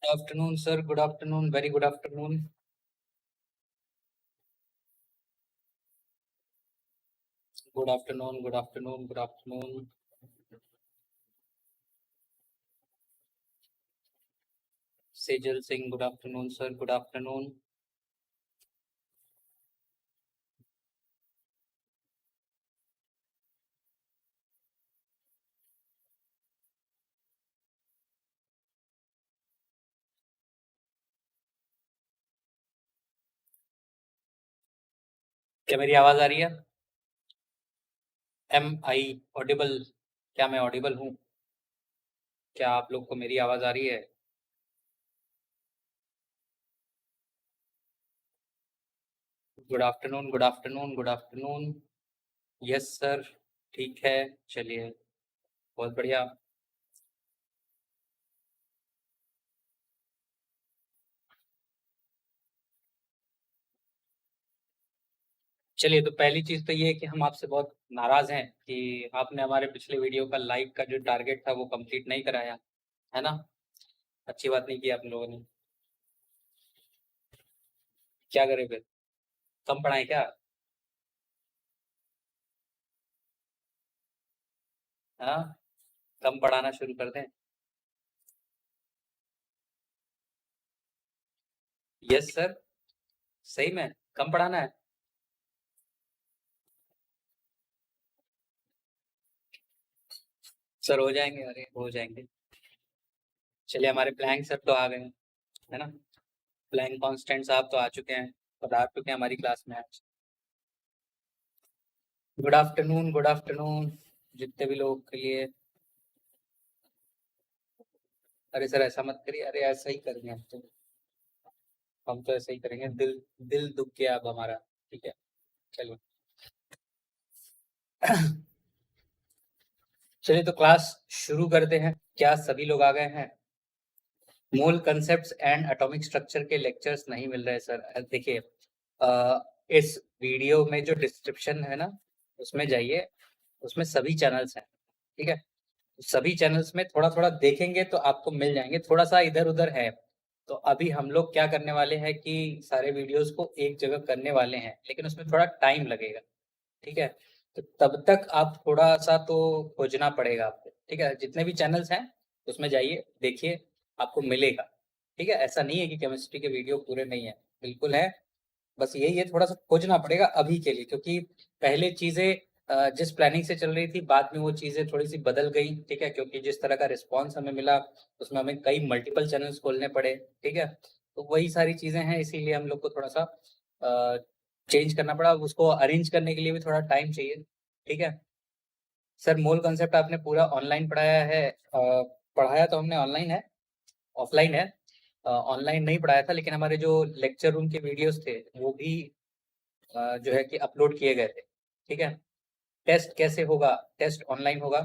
afternoon, sir. Good afternoon. Very good afternoon. Good afternoon. Good afternoon. Good afternoon. Sejal Singh. Good afternoon, sir. Good afternoon. क्या मेरी आवाज आ रही है? Am I audible? क्या मैं ऑडिबल हूँ? क्या आप लोग को मेरी आवाज आ रही है? Good afternoon. Good afternoon. Good afternoon. Yes sir. ठीक है. चलिए. बहुत बढ़िया. चलिए, तो पहली चीज तो ये है कि हम आपसे बहुत नाराज हैं कि आपने हमारे पिछले वीडियो का लाइक का जो टारगेट था वो कंप्लीट नहीं कराया, है ना? अच्छी बात नहीं की आप लोगों ने. क्या करें फिर? कम पढ़ाएं क्या? हाँ, कम पढ़ाना शुरू कर दें? Yes sir. सही में कम पढ़ाना है. सर हो जाएंगे, अरे हो जाएंगे. चलिए, हमारे प्लैंक सर तो आ गए हैं, है ना? प्लैंक कांस्टेंट साहब तो आ चुके हैं, पधार चुके हैं हमारी क्लास में आज. Good afternoon. Good afternoon. जितने भी लोग के लिए. अरे सर ऐसा मत करिए, अरे ऐसा ही करेंगे हम तो ऐसा ही करेंगे. दिल दिल दुख गया अब हमारा. ठीक है. चलो. चलिए, तो क्लास शुरू करते हैं. क्या सभी लोग आ गए हैं? मूल कंसेप्ट्स एंड एटॉमिक स्ट्रक्चर के लेक्चर्स नहीं मिल रहे सर. देखिए, इस वीडियो में जो डिस्क्रिप्शन है ना, उसमें जाइए. उसमें सभी चैनल्स हैं. ठीक है. सभी चैनल्स में थोड़ा थोड़ा देखेंगे तो आपको मिल जाएंगे. थोड़ा सा इधर उधर है. तो अभी हम लोग क्या करने वाले हैं कि सारे वीडियोस को एक जगह करने वाले हैं, लेकिन उसमें थोड़ा टाइम लगेगा. ठीक है. तो तब तक आप थोड़ा सा तो खोजना पड़ेगा आपको. ठीक है. जितने भी चैनल्स हैं उसमें जाइए, देखिए, आपको मिलेगा. ठीक है. ऐसा नहीं है कि केमिस्ट्री के वीडियो पूरे नहीं है, बिल्कुल है. बस यही है, थोड़ा सा खोजना पड़ेगा अभी के लिए, क्योंकि पहले चीजें जिस प्लानिंग से चल रही थी, बाद में वो चीजें थोड़ी सी बदल गई. ठीक है. क्योंकि जिस तरह का रिस्पॉन्स हमें मिला, उसमें हमें कई मल्टीपल चैनल्स खोलने पड़े. ठीक है. तो वही सारी चीजें हैं, इसीलिए हम लोग को थोड़ा सा चेंज करना पड़ा. उसको अरेंज करने के लिए भी थोड़ा टाइम चाहिए. ठीक है. सर, मूल कंसेप्ट आपने पूरा ऑनलाइन पढ़ाया है? पढ़ाया तो हमने ऑनलाइन है, ऑफलाइन है. ऑनलाइन नहीं पढ़ाया था, लेकिन हमारे जो लेक्चर रूम के वीडियोस थे वो भी जो है कि अपलोड किए गए थे. ठीक है. टेस्ट कैसे होगा? टेस्ट ऑनलाइन होगा,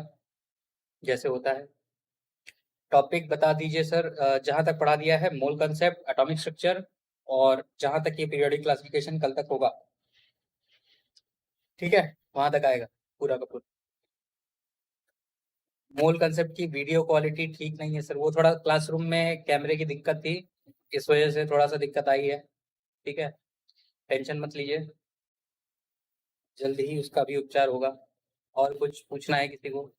जैसे होता है. टॉपिक बता दीजिए सर. जहां तक पढ़ा दिया है, मोल कंसेप्ट, एटॉमिक स्ट्रक्चर, और जहां तक ये पीरियोडिक क्लासिफिकेशन कल तक होगा. ठीक है. वहां तक आएगा पूरा का पूरा. मोल कंसेप्ट की वीडियो क्वालिटी ठीक नहीं है सर. वो थोड़ा क्लासरूम में कैमरे की दिक्कत थी, इस वजह से थोड़ा सा दिक्कत आई है. ठीक है. टेंशन मत लीजिए, जल्द ही उसका भी उपचार होगा. और कुछ पूछना है किसी को?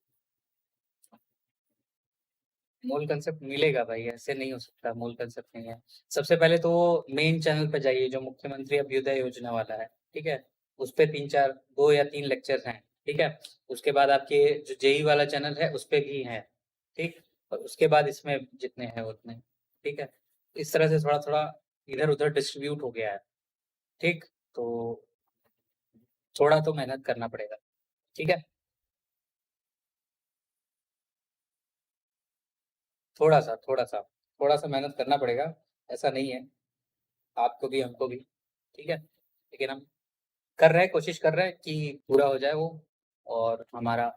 मूल कंसेप्ट मिलेगा भाई, ऐसे नहीं हो सकता. मूल कंसेप्ट नहीं है. सबसे पहले तो मेन चैनल पे जाइए, जो मुख्यमंत्री अभ्युदय योजना वाला है. ठीक है. उस पे 3-4, 2 या 3 लेक्चर्स हैं. ठीक है. उसके बाद आपके जो जेई वाला चैनल है उस पे भी हैं. ठीक. और उसके बाद इसमें जितने हैं उतने. ठीक है. इस तरह से थोड़ा थोड़ा इधर उधर डिस्ट्रीब्यूट हो गया है. ठीक. तो थोड़ा तो मेहनत करना पड़ेगा. ठीक है. थोड़ा सा मेहनत करना पड़ेगा. ऐसा नहीं है, आपको भी हमको भी. ठीक है. लेकिन हम कर रहे हैं, कोशिश कर रहे हैं कि पूरा हो जाए वो, और हमारा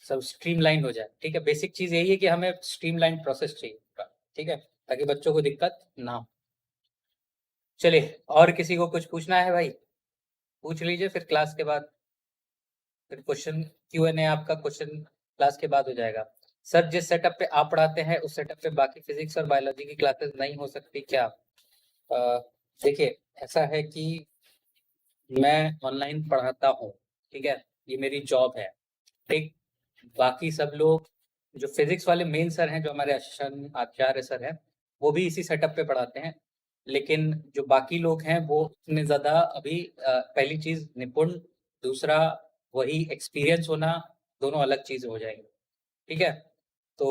सब स्ट्रीमलाइन हो जाए. ठीक है. बेसिक चीज यही है कि हमें स्ट्रीमलाइन प्रोसेस चाहिए पूरा. ठीक है. ताकि बच्चों को दिक्कत ना हो. चलिए, और किसी को कुछ पूछना है भाई? पूछ लीजिए, फिर क्लास के बाद. फिर क्वेश्चन Q&A आपका क्वेश्चन क्लास के बाद हो जाएगा. सर जिस सेटअप पे आप पढ़ाते हैं उस सेटअप पे बाकी फिजिक्स और बायोलॉजी की क्लासेस नहीं हो सकती क्या? देखिए, ऐसा है कि मैं ऑनलाइन पढ़ाता हूँ, ठीक है? ये मेरी जॉब है, ठीक? बाकी सब लोग जो फिजिक्स वाले मेन सर हैं, जो हमारे अशन आचार्य सर हैं, वो भी इसी सेटअप पे पढ़ाते हैं। लेकिन जो बाकी लोग हैं वो इतने ज़्यादा अभी पहली चीज़ निपुण, दूसरा वही एक्सपीरियंस होना, दोनों अलग चीज़ हो जाएँगी, ठीक है? तो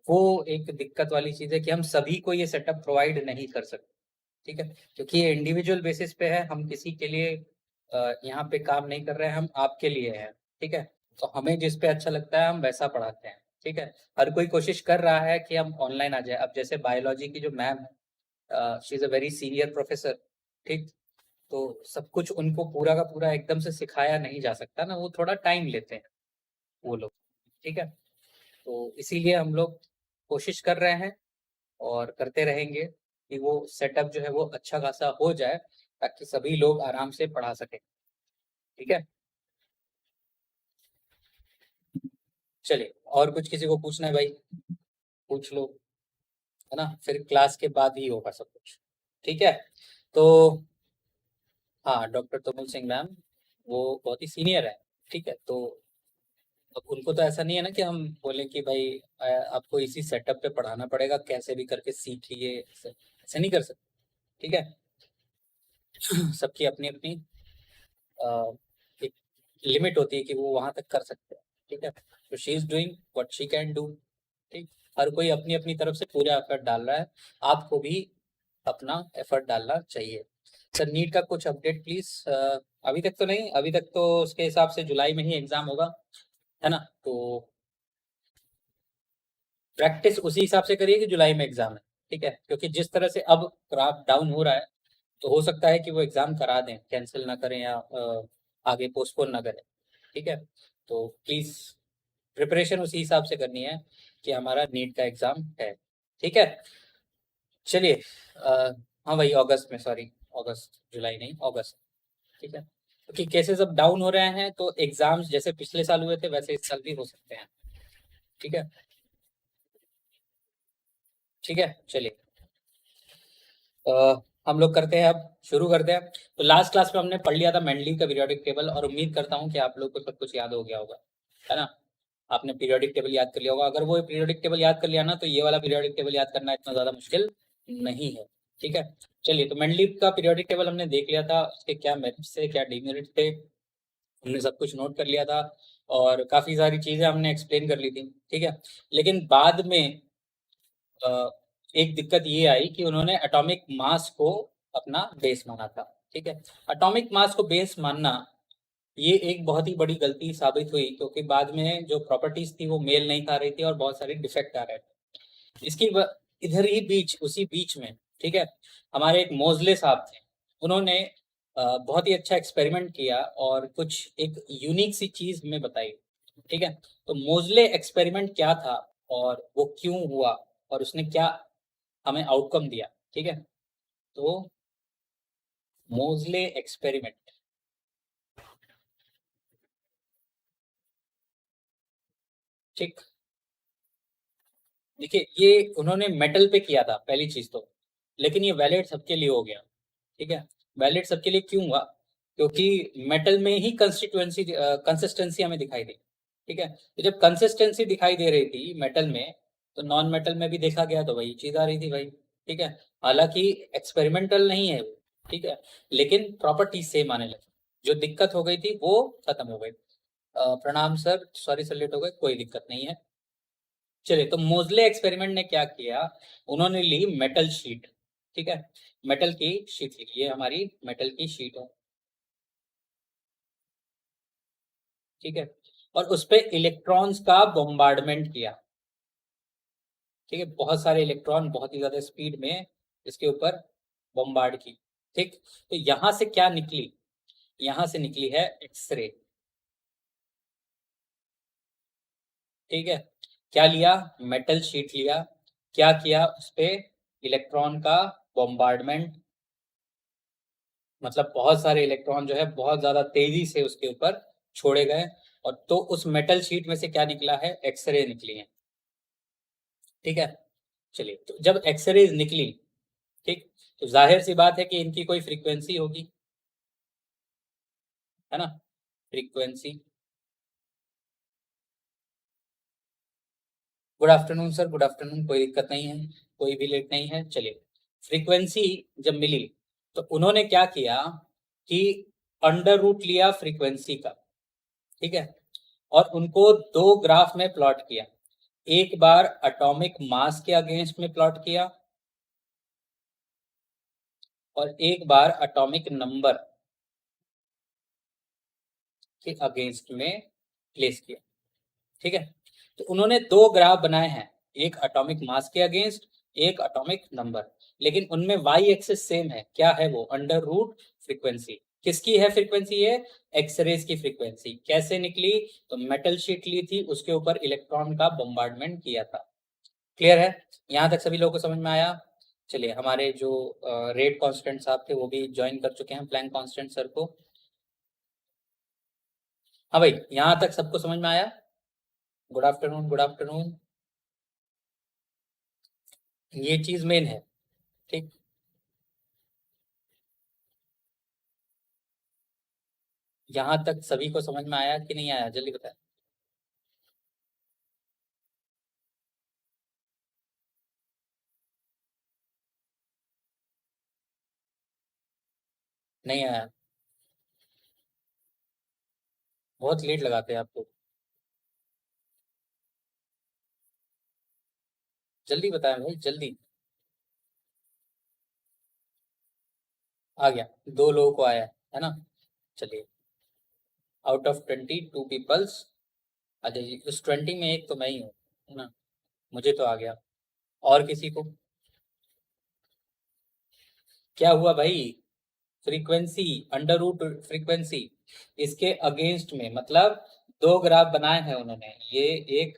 वो एक दिक्कत वाली चीज़ है कि हम सभी को ये सेटअप प्रोवाइड नहीं कर सकते, ठीक है? क्योंकि ये इंडिविजुअल बेसिस पे है, हम किसी के लिए यहाँ पे काम नहीं कर रहे हैं, हम आपके लिए हैं, ठीक है? तो हमें जिस पे अच्छा लगता है हम वैसा पढ़ाते हैं, ठीक है? हर कोई कोशिश कर रहा है कि हम ऑनलाइन आ जाए। अब जैसे बायोलॉजी की जो मैम है, she is a very senior professor, ठीक? तो सब कुछ उनको पूरा का पूरा एकदम से सिखाया नहीं जा सकता ना, वो थोड़ा टाइम लेते हैं वो लोग, ठीक है? तो इसीलिए हम लोग कोशिश कर रहे हैं और करते रहेंगे कि वो सेटअप जो है वो अच्छा खासा हो जाए, ताकि सभी लोग आराम से पढ़ा सकें, ठीक है? चलिए, और कुछ किसी को पूछना है भाई? पूछ लो, है ना? फिर क्लास के बाद ही होगा सब कुछ, ठीक है? तो हाँ, डॉक्टर तुमुल सिंह मैम, वो बहुत ही सीनियर है, ठीक है? तो अब उनको तो ऐसा नहीं है ना कि हम बोलें कि भाई आपको इसी सेटअप पे पढ़ाना पड़ेगा, कैसे भी करके सीखिए, ऐसे नहीं कर सकते, ठीक है? सबकी अपनी-अपनी एक लिमिट होती है कि वो वहाँ तक कर सकते हैं, ठीक है? तो she is doing what she can do, ठीक? हर कोई अपनी-अपनी तरफ से पूरा एफर्ट डाल रहा है, आपको भी अपना एफर्ट डालना चाहिए। सर नीट का कुछ अपडेट प्लीज़। अभी तक तो नहीं, अभी तक तो उसके हिसाब से जुलाई में ही एग्ज़ाम होगा, है ना? तो प्रैक्टिस उसी हिसाब से करिए कि जुलाई में एग्ज़ाम है, ठीक है? क्योंकि जिस तरह से अब ग्राफ डाउन हो रहा है, तो हो सकता है कि वो एग्ज़ाम करा दें, कैंसल ना करें या आगे पोस्टपोन ना करें, ठीक है? तो प्लीज़ प्रिपरेशन उसी हिसाब से करनी है कि हमारा नीट का एग्ज़ाम है, ठीक है? चलिए हाँ भाई अगस्त में, सॉरी अगस्त, जुलाई नहीं अगस्त, ठीक है? क्योंकि केसेस अब डाउन हो रहे हैं तो एग्ज़ाम्स जैसे पिछले साल हुए थे वैसे इस साल भी हो सकते हैं, ठीक है? ठीक है, चलिए हम लोग करते हैं, अब शुरू करते हैं। तो लास्ट क्लास में हमने पढ़ लिया था मेंडलीव का पीरियोडिक टेबल, और उम्मीद करता हूँ कि आप लोग को सब कुछ याद हो गया होगा, है ना? आपने पीरियोडिक टेबल याद कर लिया होगा। अगर वो पीरियोडिक टेबल याद कर लिया ना, तो ये वाला पीरियोडिक टेबल याद करना इतना ज़्यादा मुश्किल नहीं है, ठीक है? चलिए, तो मेंडलीव का पीरियोडिक टेबल हमने देख लिया था, उसके क्या मेरिट्स थे, क्या डिमेरिट्स थे, हमने सब कुछ नोट कर लिया था, और काफ़ी सारी चीज़ें हमने एक्सप्लेन कर ली थी, ठीक है? लेकिन बाद में अ, एक दिक्कत ये आई कि उन्होंने एटॉमिक मास को अपना बेस माना था, ठीक है? एटॉमिक मास को बेस मानना ये एक बहुत ही बड़ी गलती साबित हुई, क्योंकि बाद में जो प्रॉपर्टीज थी वो मेल नहीं खा रही थी और बहुत सारे डिफेक्ट आ रहे थे। इधर ही बीच, उसी बीच में, ठीक है, हमारे एक मोज़ले साहब थे, उन्होंने बहुत ही अच्छा एक्सपेरिमेंट किया और कुछ एक यूनिक सी चीज हमें बताई, ठीक है? तो मोज़ले एक्सपेरिमेंट क्या था और वो क्यों हुआ और उसने क्या हमें आउटकम दिया, ठीक है? तो मोज़ले एक्सपेरिमेंट, ठीक? देखिए, ये उन्होंने मेटल पे किया था पहली चीज तो, लेकिन ये वैलिड सबके लिए हो गया, ठीक है? वैलिड सबके लिए क्यों हुआ? क्योंकि मेटल में ही कंसिस्टेंसी हमें दिखाई दी, ठीक है? तो जब कंसिस्टेंसी दिखाई दे रही थी मेटल में, तो नॉन मेटल में भी देखा गया तो वही चीज आ रही थी भाई, ठीक है? हालांकि एक्सपेरिमेंटल नहीं है वो, ठीक है, लेकिन प्रॉपर्टी सेम आने लगी। जो दिक्कत हो गई थी वो खत्म हो गई। प्रणाम सर, सॉरी सर लेट हो गए, कोई दिक्कत नहीं है। चलिए, तो मोज़ले एक्सपेरिमेंट ने क्या किया, उन्होंने ली मेटल शीट, ठीक है? मेटल की शीट ली, ये हमारी मेटल की शीट है, ठीक है? और उस पे इलेक्ट्रॉन्स का बॉम्बार्डमेंट किया, ठीक है? बहुत सारे इलेक्ट्रॉन बहुत ही ज्यादा स्पीड में इसके ऊपर बॉम्बार्ड की, ठीक? तो यहां से क्या निकली? यहां से निकली है एक्सरे, ठीक है? क्या लिया? मेटल शीट लिया, क्या किया उस पे? इलेक्ट्रॉन का बॉम्बार्डमेंट, मतलब बहुत सारे इलेक्ट्रॉन जो है बहुत ज्यादा तेजी से उसके ऊपर छोड़े गए, और तो उस मेटल शीट में से क्या निकला है? एक्सरे निकली है, ठीक है। चलिए, तो जब एक्सरेज निकली, ठीक, तो जाहिर सी बात है कि इनकी कोई फ्रीक्वेंसी होगी, है ना, frequency. Good afternoon sir, good afternoon, कोई दिक्कत नहीं है, कोई भी लेट नहीं है। चलिए, फ्रीक्वेंसी जब मिली तो उन्होंने क्या किया कि अंडर रूट लिया फ्रीक्वेंसी का, ठीक है, और उनको दो ग्राफ में प्लॉट किया। एक बार एटॉमिक मास के अगेंस्ट में प्लॉट किया और एक बार एटॉमिक नंबर के अगेंस्ट में प्लेस किया, ठीक है। तो उन्होंने दो ग्राफ बनाए हैं, एक एटॉमिक मास के अगेंस्ट, एक एटॉमिक नंबर, लेकिन उनमें वाई एक्सिस सेम है। क्या है वो? Under root frequency. किसकी है फ्रीक्वेंसी? है एक्सरेज की फ्रीक्वेंसी। कैसे निकली? तो मेटल शीट ली थी, उसके ऊपर इलेक्ट्रॉन का बम्बार्डमेंट किया था। क्लियर है? यहां तक सभी लोगों को समझ में आया? चलिए, हमारे जो रेट कांस्टेंट साहब थे वो भी ज्वाइन कर चुके हैं प्लैंक कांस्टेंट सर को। हाँ भाई, यहां तक सबको समझ में आया? Good afternoon, good afternoon. ये चीज मेन है, ठीक। यहां तक सभी को समझ में आया कि नहीं आया? जल्दी बताएं। नहीं आया? बहुत लेट लगाते हैं आप लोग। जल्दी बताएं भाई, जल्दी। आ गया? दो लोगों को आया है ना? चलिए, आउट ऑफ 20 2 पीपल्स। अच्छा जी, उस 20 में एक तो मैं ही हूँ, है ना? मुझे तो आ गया। और किसी को? क्या हुआ भाई? फ्रीक्वेंसी, अंडर रूट फ्रीक्वेंसी, इसके अगेंस्ट में, मतलब दो ग्राफ बनाए हैं उन्होंने। एक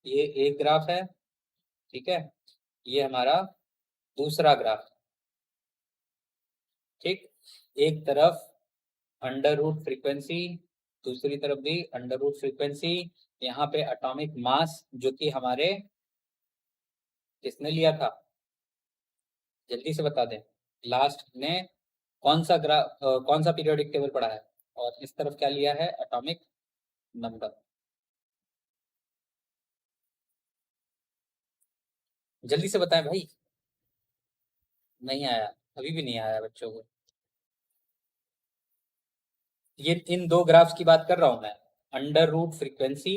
ये एक ग्राफ है, ठीक है, ये हमारा दूसरा ग्राफ, ठीक। एक तरफ अंडर रूट फ्रीक्वेंसी, दूसरी तरफ भी अंडर रूट फ्रीक्वेंसी। यहाँ पे एटॉमिक मास जो कि हमारे किसने लिया था? जल्दी से बता दें। लास्ट ने कौन सा कौन सा पीरियोडिक टेबल पढ़ा है? और इस तरफ क्या लिया है? Atomic number. जल्दी से बताएं भाई। नहीं आया? अभी भी नहीं आया बच्चों को? ये इन दो ग्राफ्स की बात कर रहा हूं मैं, अंडर रूट फ्रीक्वेंसी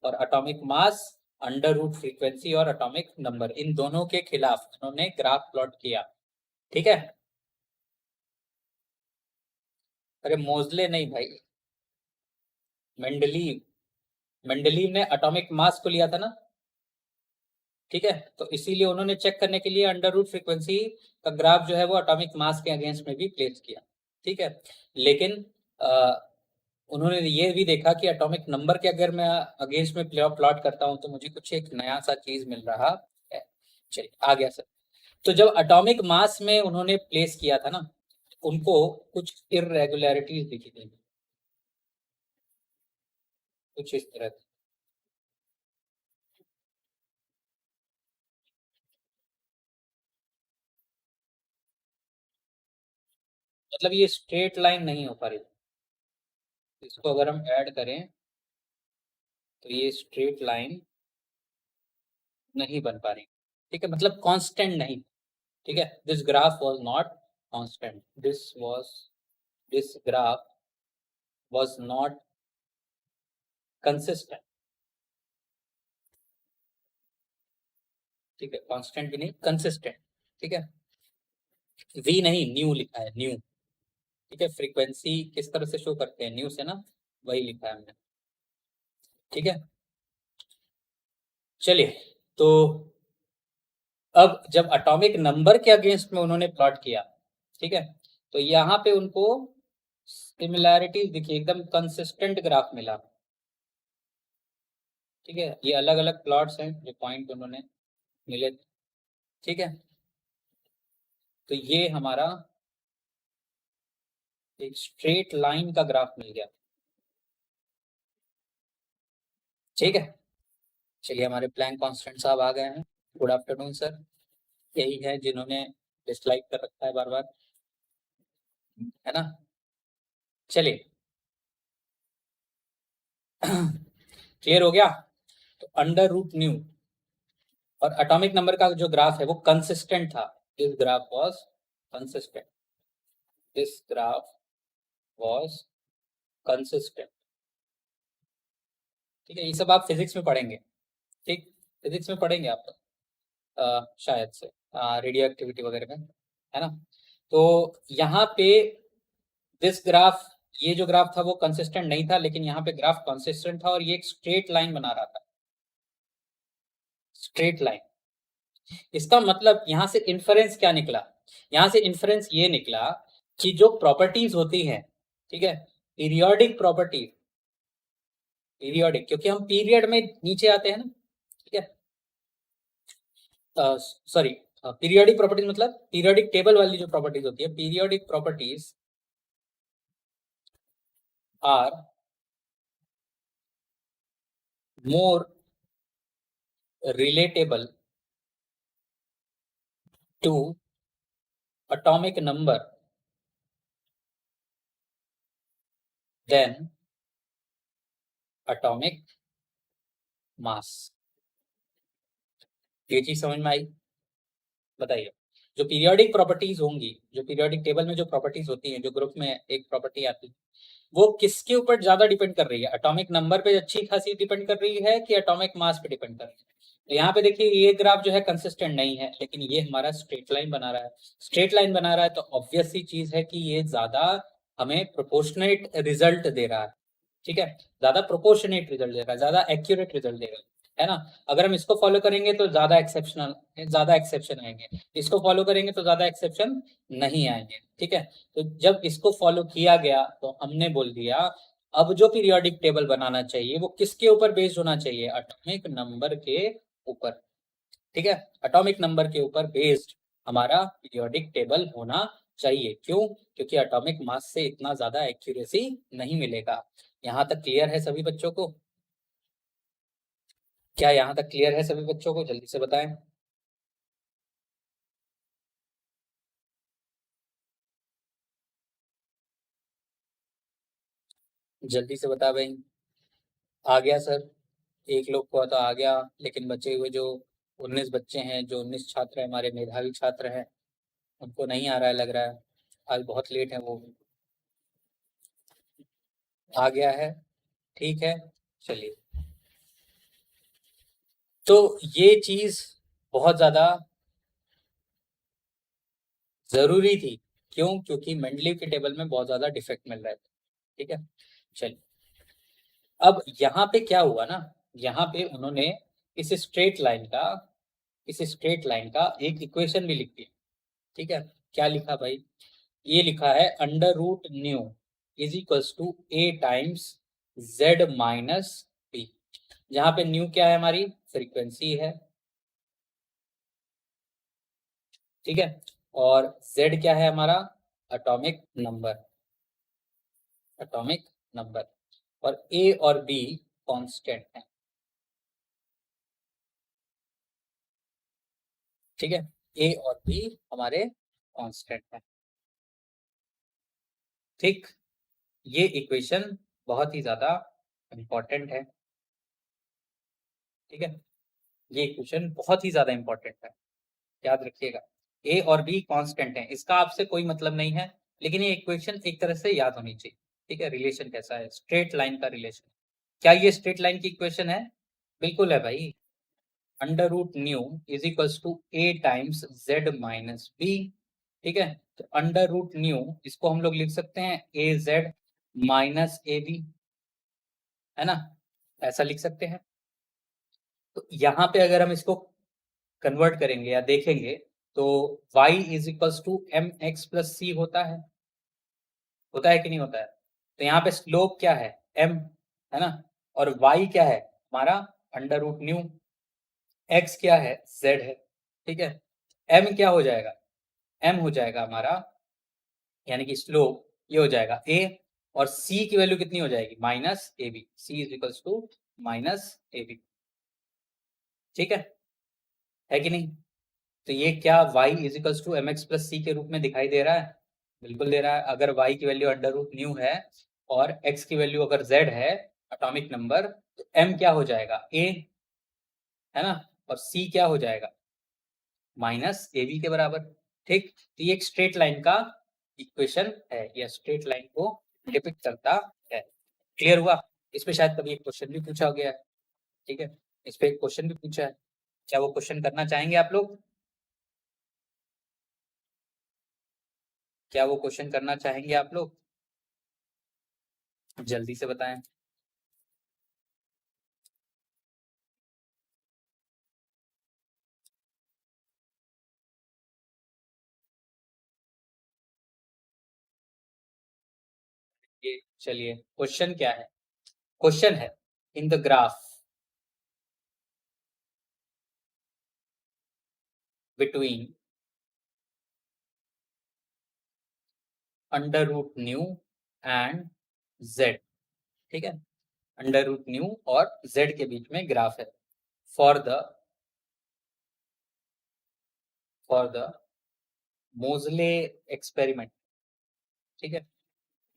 और atomic mass, under root frequency और एटॉमिक नंबर, इन दोनों के खिलाफ उन्होंने ग्राफ प्लॉट किया, ठीक है। अरे मोजले नहीं भाई, मेंडलीव। मेंडलीव ने एटॉमिक मास को लिया था ना, ठीक है। तो इसीलिए उन्होंने चेक करने के लिए अंडर रूट फ्रीक्वेंसी का ग्राफ जो है वो एटॉमिक मास के अगेंस्ट में भी प्लेस किया, ठीक है। लेकिन उन्होंने ये भी देखा कि एटॉमिक नंबर के अगर मैं अगेंस्ट में प्लॉट करता हूं तो मुझे कुछ एक नया सा चीज मिल रहा है। चलिए, आ गया सर। तो जब एटॉमिक मास में उन्होंने प्लेस किया था ना, उनको कुछ इरेगुलरिटीज दिखी थी, कुछ इस तरह की। मतलब ये स्ट्रेट लाइन नहीं हो पा रही। इसको अगर हम ऐड करें तो ये स्ट्रेट लाइन नहीं बन पा रही, ठीक है, मतलब कांस्टेंट नहीं, ठीक है। This graph was not constant, this graph was not consistent, ठीक है, कांस्टेंट भी नहीं, कंसिस्टेंट, ठीक है। वी नहीं, न्यू लिखा है, न्यू, ठीक है। फ्रीक्वेंसी किस तरह से शो करते हैं? न्यू से ना, वही लिखा है हमने, ठीक है। चलिए, तो अब जब एटॉमिक नंबर के अगेंस्ट में उन्होंने प्लॉट किया, ठीक है, तो यहाँ पे उनको सिमिलैरिटीज दिखी, एकदम कंसिस्टेंट ग्राफ मिला, ठीक है। ये अलग अलग प्लॉट्स हैं जो पॉइंट उन्होंने मिले, ठीक है। तो ये हमारा एक स्ट्रेट लाइन का ग्राफ मिल गया, ठीक है। चलिए, हमारे प्लैंक कांस्टेंट साहब आ गए हैं। Good afternoon sir. यही है जिन्होंने डिसलाइक कर रखा है बार बार, है ना। चलिए, क्लियर हो गया। तो अंडर रूट न्यू और एटॉमिक नंबर का जो ग्राफ है वो कंसिस्टेंट था। This graph was consistent, this graph was consistent. ठीक है, ये सब आप फिजिक्स में पढ़ेंगे। ठीक, फिजिक्स में पढ़ेंगे आप तो, शायद से रेडियो एक्टिविटी वगैरह में, है ना। तो यहाँ पे दिस ग्राफ, ये जो ग्राफ था वो कंसिस्टेंट नहीं था, लेकिन यहाँ पे ग्राफ कंसिस्टेंट था और ये एक स्ट्रेट लाइन बना रहा था, स्ट्रेट लाइन। इसका मतलब यहाँ से इन्फरेंस क्या निकला? यहाँ से इन्फरेंस ये निकला कि जो प्रॉपर्टीज होती हैं, ठीक है, पीरियोडिक प्रॉपर्टी, पीरियोडिक, क्योंकि हम पीरियड में नीचे आते हैं ना, ठीक है। सॉरी, पीरियोडिक प्रॉपर्टीज मतलब पीरियोडिक टेबल वाली जो प्रॉपर्टीज होती है, periodic properties are more relatable to atomic number than atomic mass। ये चीज समझ में आई? बताइए। जो पीरियोडिक प्रॉपर्टीज होंगी, जो पीरियोडिक टेबल में जो प्रॉपर्टीज होती हैं, जो ग्रुप में एक प्रॉपर्टी आती है, वो किसके ऊपर ज्यादा डिपेंड कर रही है? एटॉमिक नंबर पे अच्छी खासी डिपेंड कर रही है कि एटॉमिक मास पे डिपेंड कर रही है? तो यहाँ पे देखिए, ये ग्राफ जो है कंसिस्टेंट नहीं है, लेकिन ये हमारा स्ट्रेट लाइन बना रहा है। स्ट्रेट लाइन बना रहा है तो ऑब्वियस सी चीज है कि ये ज्यादा हमें प्रोपोर्शनेट रिजल्ट दे रहा है। ठीक है, ज्यादा प्रोपोर्शनेट रिजल्ट दे रहा है, ज्यादा एक्यूरेट रिजल्ट देगा, है ना। अगर हम इसको फॉलो करेंगे तो ज्यादा एक्सेप्शनल, ज्यादा एक्सेप्शन आएंगे, इसको फॉलो करेंगे तो ज्यादा एक्सेप्शन नहीं आएंगे। ठीक है, तो जब इसको फॉलो किया गया तो हमने बोल दिया अब जो पीरियोडिक टेबल बनाना चाहिए वो किसके ऊपर बेस्ड होना चाहिए? एटॉमिक नंबर के ऊपर। ठीक है, एटॉमिक नंबर के ऊपर बेस्ड हमारा पीरियोडिक टेबल होना चाहिए। क्यों? क्योंकि एटॉमिक मास से इतना ज्यादा एक्यूरेसी नहीं मिलेगा। यहाँ तक क्लियर है सभी बच्चों को? क्या यहाँ तक क्लियर है सभी बच्चों को? जल्दी से बताएं। जल्दी से बता भाई। आ गया सर? एक लोग को तो आ गया, लेकिन बचे हुए जो 19 बच्चे हैं, जो 19 छात्र हैं, हमारे मेधावी छात्र हैं, उनको नहीं आ रहा है लग रहा है। आज बहुत लेट है वो। आ गया है, ठीक है। चलिए, तो ये चीज बहुत ज्यादा जरूरी थी। क्यों? क्योंकि मेंडलीव के टेबल में बहुत ज्यादा डिफेक्ट मिल रहे थे। ठीक है, चलिए। अब यहाँ पे क्या हुआ ना, यहाँ पे उन्होंने इस स्ट्रेट लाइन का, इस स्ट्रेट लाइन का एक इक्वेशन भी लिख दिया। ठीक है, क्या लिखा भाई? ये लिखा है under root nu is equals to A times Z minus P. जहां पे न्यू क्या है? हमारी फ्रीक्वेंसी है। ठीक है, और जेड क्या है? हमारा एटॉमिक नंबर, एटॉमिक नंबर। और ए और बी कांस्टेंट है। ठीक है, ए और बी हमारे कांस्टेंट है। ठीक, ये इक्वेशन बहुत ही ज्यादा इंपॉर्टेंट है। ठीक है, ये इक्वेशन बहुत ही ज्यादा इंपॉर्टेंट है, याद रखिएगा। ए और बी कांस्टेंट है, इसका आपसे कोई मतलब नहीं है, लेकिन ये इक्वेशन एक तरह से याद होनी चाहिए। ठीक है, रिलेशन कैसा है? स्ट्रेट लाइन का रिलेशन। क्या ये स्ट्रेट लाइन की इक्वेशन है? बिल्कुल है भाई। Under root nu is equals to A times Z minus B. ठीक है, तो अंडर रूट न्यू इसको हम लोग लिख सकते हैं ए जेड माइनस ए बी, है ना, ऐसा लिख सकते हैं। तो यहाँ पे अगर हम इसको कन्वर्ट करेंगे या देखेंगे तो y is equals to m x plus c होता है कि नहीं होता है? तो यहाँ पे स्लोप क्या है? m, है ना। और y क्या है? हमारा अंडर रूट न्यू। x क्या है? z है। ठीक है, m क्या हो जाएगा? m हो जाएगा हमारा, यानी कि स्लोप ये हो जाएगा a, और c की वैल्यू कितनी हो जाएगी? Minus a b. C is equals to minus a b. ठीक है कि नहीं? तो ये क्या y is equals to m x plus c के रूप में दिखाई दे रहा है? बिल्कुल दे रहा है। अगर y की वैल्यू अंडर रूट न्यू है और x की वैल्यू अगर z है एटॉमिक नंबर, तो m क्या हो जाएगा? a, है ना, और c क्या हो जाएगा? माइनस ए बी के बराबर। ठीक, तो ये एक स्ट्रेट लाइन का इक्वेशन है, या स्ट्रेट लाइन को डिपिक्ट करता है। क्लियर हुआ? इस पे शायद कभी एक क्वेश्चन भी पूछा गया है। ठीक है, इस पे एक क्वेश्चन भी पूछा है। क्या वो क्वेश्चन करना चाहेंगे आप लोग? क्या वो क्वेश्चन करना चाहेंगे आप लोग? जल्दी से बताएं। ये चलिए, क्वेश्चन क्या है? क्वेश्चन है, in the graph between under root nu and Z. ठीक है, अंडर रूट न्यू और जेड के बीच में ग्राफ है फॉर द मोजले एक्सपेरिमेंट। ठीक है,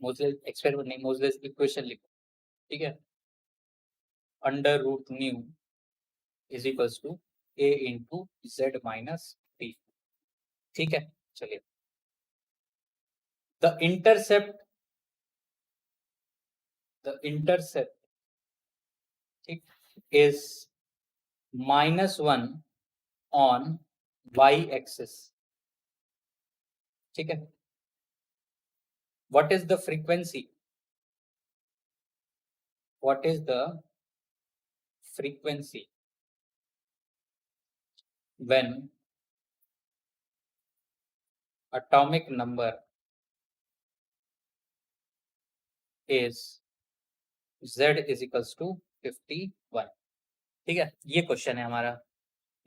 मोजले एक्सपेरिमेंट नहीं, मोजले इक्वेशन लिखो। ठीक है, under root nu is equals to a into z minus t. ठीक है, चलिए, द इंटरसेप्ट ठीक इज -1 ऑन y एक्सिस। ठीक है, what is the frequency? What is the frequency when atomic number is z is equals to 51? ठीक है, ये question है हमारा।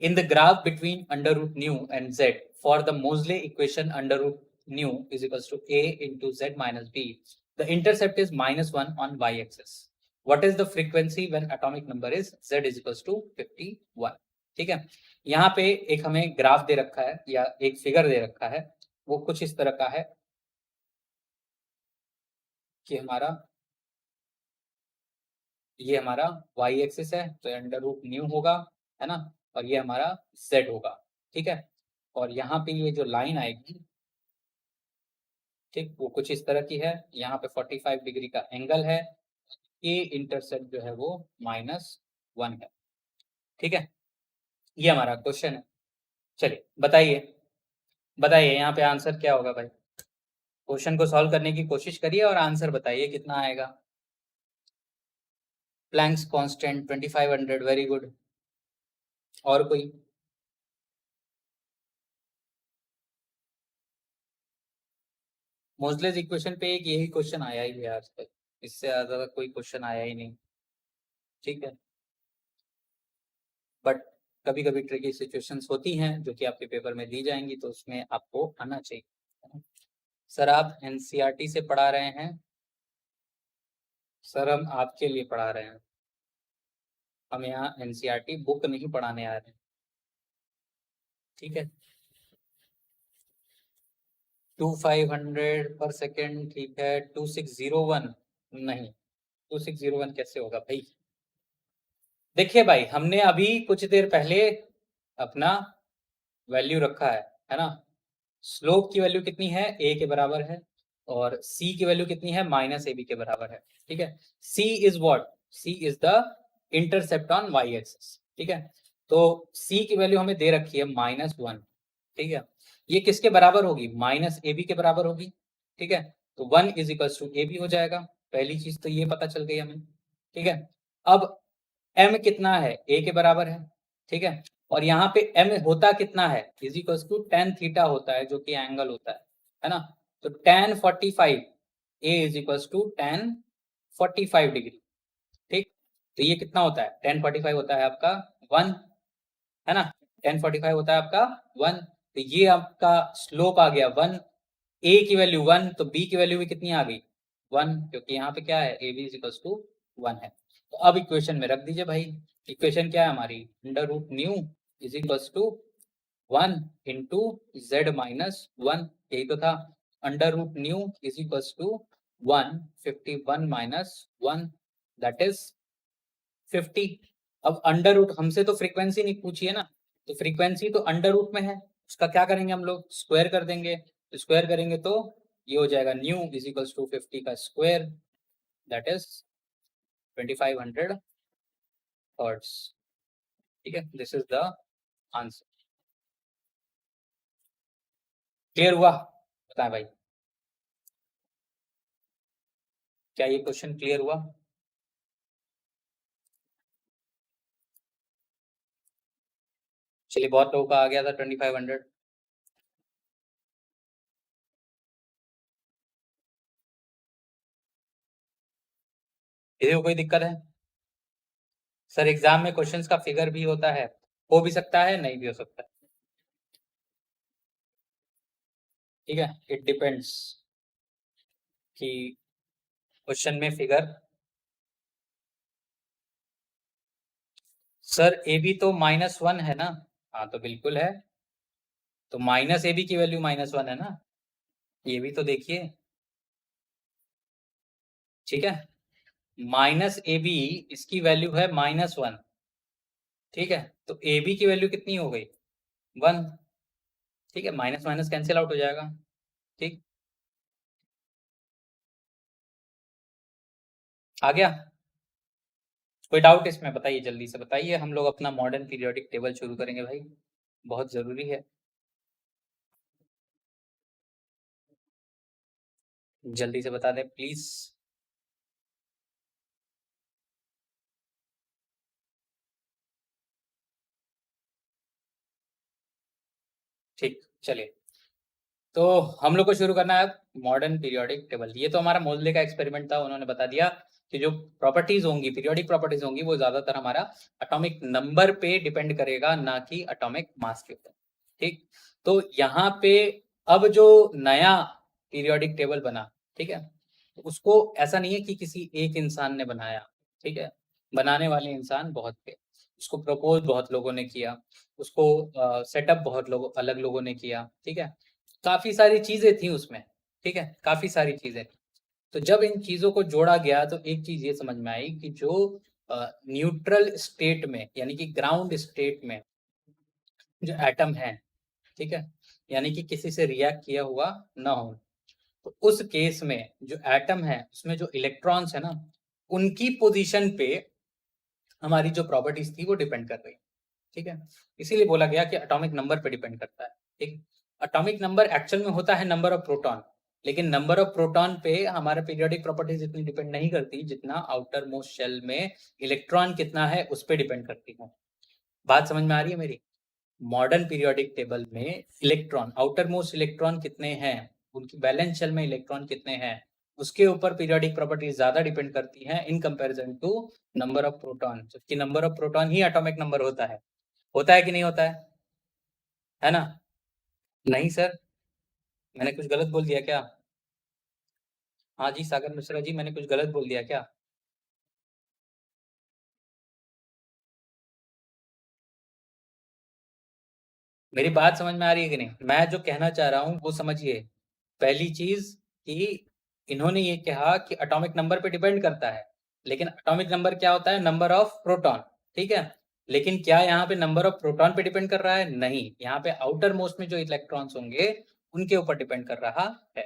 In the graph between under root nu and z for the Moseley equation under root nu is equals to a into z minus b, the intercept is -1 on y axis. What is the frequency when atomic number is z is equals to 51? ठीक है, यहाँ पे एक हमें graph दे रखा है या एक फिगर दे रखा है, वो कुछ इस तरह का है कि ये हमारा y एक्सिस है, तो अंडर रूट न्यू होगा, है ना, और ये हमारा z होगा। ठीक है, और यहाँ पे ये जो लाइन आएगी, ठीक, वो कुछ इस तरह की है। यहाँ पे 45 डिग्री का एंगल है, ए इंटरसेप्ट जो है वो -1 है। ठीक है, ये हमारा क्वेश्चन है। चलिए बताइए यहाँ पे आंसर क्या होगा भाई? क्वेश्चन को सॉल्व करने की कोशिश करिए और आंसर बताइए कितना आएगा। Planck's constant 2500, very good. और कोई? मोजलेस इक्वेशन पे एक यही क्वेश्चन आया ही है आज तक, इससे ज्यादा कोई क्वेश्चन आया ही नहीं। ठीक है, बट कभी कभी ट्रिकी सिचुएशंस होती हैं जो कि आपके पेपर में दी जाएंगी, तो उसमें आपको आना चाहिए। सर आप एनसीईआरटी से पढ़ा रहे हैं? सर हम आपके लिए पढ़ा रहे हैं, हम यहाँ एनसीईआरटी बुक नहीं पढ़ाने आ रहे हैं। ठीक है, 2500 पर सेकेंड, ठीक है। 2601 नहीं, 2601 कैसे होगा भाई? देखिए भाई, हमने अभी कुछ देर पहले अपना वैल्यू रखा है ना। स्लोप की वैल्यू कितनी है? a के बराबर है, और c की वैल्यू कितनी है? -ab के बराबर है। ठीक है, c is what? c is the intercept on y axis. ठीक है, तो c की वैल्यू हमें दे रखी है -1। ठीक है, ये किसके बराबर होगी? -ab के बराबर होगी। ठीक है, तो 1 इज इक्वल्स टू ab हो जाएगा। पहली चीज तो ये पता चल गई हमें। ठीक है, अब m कितना है? a के बराबर है। ठीक है, और यहाँ पे m होता कितना है? Is equals to tan theta होता है, जो कि एंगल होता है ना। तो tan 45 a is equals to tan 45 degree. ठीक, तो ये कितना होता है? tan 45 होता है आपका 1, है ना। tan 45 होता है आपका 1, तो ये आपका स्लोप आ गया 1। a की वैल्यू 1, तो b की वैल्यू भी कितनी आ गई? 1, क्योंकि यहाँ पे क्या है? ab इज इक्वल्स टू 1 है। तो अब इक्वेशन में रख दीजिए भाई, इक्वेशन क्या है हमारी, under root nu is equals to 1 into z minus 1, यही तो था। Under root nu is equals to 151 minus 1, that is 50। अब अंडर रूट, हमसे तो फ्रीक्वेंसी नहीं पूछी है ना, तो फ्रीक्वेंसी तो अंडर रूट में है, उसका क्या करेंगे हम लोग, स्क्वायर कर देंगे। तो स्क्वायर करेंगे तो ये हो जाएगा न्यू इज इक्वल्स टू 50 का स्क्वायर, दैट इज 2500 हर्ट्ज। ठीक है, this is the answer. Clear हुआ, बताएं भाई, क्या ये क्वेश्चन क्लियर हुआ? चलिए, बहुत लोगों का आ गया था 2500। इसमें कोई दिक्कत है? सर एग्जाम में क्वेश्चंस का फिगर भी होता है, हो भी सकता है, नहीं भी हो सकता है। ठीक है, इट डिपेंड्स कि क्वेश्चन में फिगर। सर ए बी तो -1 है ना? हाँ तो बिल्कुल है, तो माइनस ए बी की वैल्यू -1 है ना, ये भी तो देखिए। ठीक है, माइनस ए बी इसकी वैल्यू है -1। ठीक है, तो ए बी की वैल्यू कितनी हो गई, 1। ठीक है, माइनस माइनस कैंसिल आउट हो जाएगा। ठीक, आ गया? कोई डाउट इसमें, बताइए, जल्दी से बताइए, हम लोग अपना मॉडर्न पीरियोडिक टेबल शुरू करेंगे भाई, बहुत जरूरी है, जल्दी से बता दें प्लीज। ठीक, चलिए, तो हम लोग को शुरू करना है मॉडर्न पीरियोडिक टेबल। ये तो हमारा मोजले का एक्सपेरिमेंट था, उन्होंने बता दिया कि जो प्रॉपर्टीज होंगी, पीरियोडिक प्रॉपर्टीज होंगी, वो ज्यादातर हमारा एटॉमिक नंबर पे डिपेंड करेगा, ना कि एटॉमिक मास के ऊपर। ठीक, तो यहाँ पे अब जो नया पीरियोडिक टेबल बना, ठीक है, तो उसको ऐसा नहीं है कि किसी एक इंसान ने बनाया। ठीक है, बनाने वाले इंसान बहुत थे, उसको प्रपोज बहुत लोगों ने किया, उसको सेटअप बहुत लोगों, अलग लोगों ने किया। ठीक है, काफी सारी चीजें थी उसमें। ठीक है, काफी सारी चीजें थी। तो जब इन चीजों को जोड़ा गया तो एक चीज ये समझ में आई कि जो न्यूट्रल स्टेट में, यानी कि ग्राउंड स्टेट में जो एटम है, ठीक है, यानी कि किसी से रिएक्ट किया हुआ ना हो, तो उस केस में जो एटम है उसमें जो इलेक्ट्रॉन्स है ना, उनकी पोजीशन पे हमारी जो प्रॉपर्टीज थी वो डिपेंड कर रही है। ठीक है, इसीलिए बोला गया कि एटॉमिक नंबर पे डिपेंड करता है। ठीक, एटॉमिक नंबर एक्चुअल में होता है नंबर ऑफ प्रोटॉन, लेकिन नंबर ऑफ प्रोटॉन पे हमारा पीरियोडिक प्रॉपर्टीज इतनी डिपेंड नहीं करती जितना आउटर मोस्ट शेल में इलेक्ट्रॉन कितना है उस पर डिपेंड करती है। बात समझ में आ रही है मेरी? मॉडर्न पीरियोडिक टेबल में इलेक्ट्रॉन, आउटर मोस्ट इलेक्ट्रॉन कितने हैं, उनकी बैलेंस शेल में इलेक्ट्रॉन कितने हैं, उसके ऊपर पीरियोडिक प्रॉपर्टीज ज्यादा डिपेंड करती हैं in comparison to number of proton, जबकि नंबर ऑफ प्रोटॉन ही एटॉमिक नंबर होता है कि नहीं होता है ना? नहीं सर, मैंने कुछ गलत बोल दिया क्या? हाँ जी सागर मिश्रा जी, मैंने कुछ गलत बोल दिया क्या? मेरी बात समझ में आ रही है कि नहीं? मैं जो कहना चाह रहा हूँ वो समझिए। पहली चीज कि इन्होंने ये कहा कि एटॉमिक नंबर पे डिपेंड करता है, लेकिन एटॉमिक नंबर क्या होता है, नंबर ऑफ प्रोटॉन। ठीक है, लेकिन क्या यहाँ पे नंबर ऑफ प्रोटॉन पे डिपेंड कर रहा है? नहीं, यहाँ पे आउटर मोस्ट में जो इलेक्ट्रॉन्स होंगे उनके ऊपर डिपेंड कर रहा है।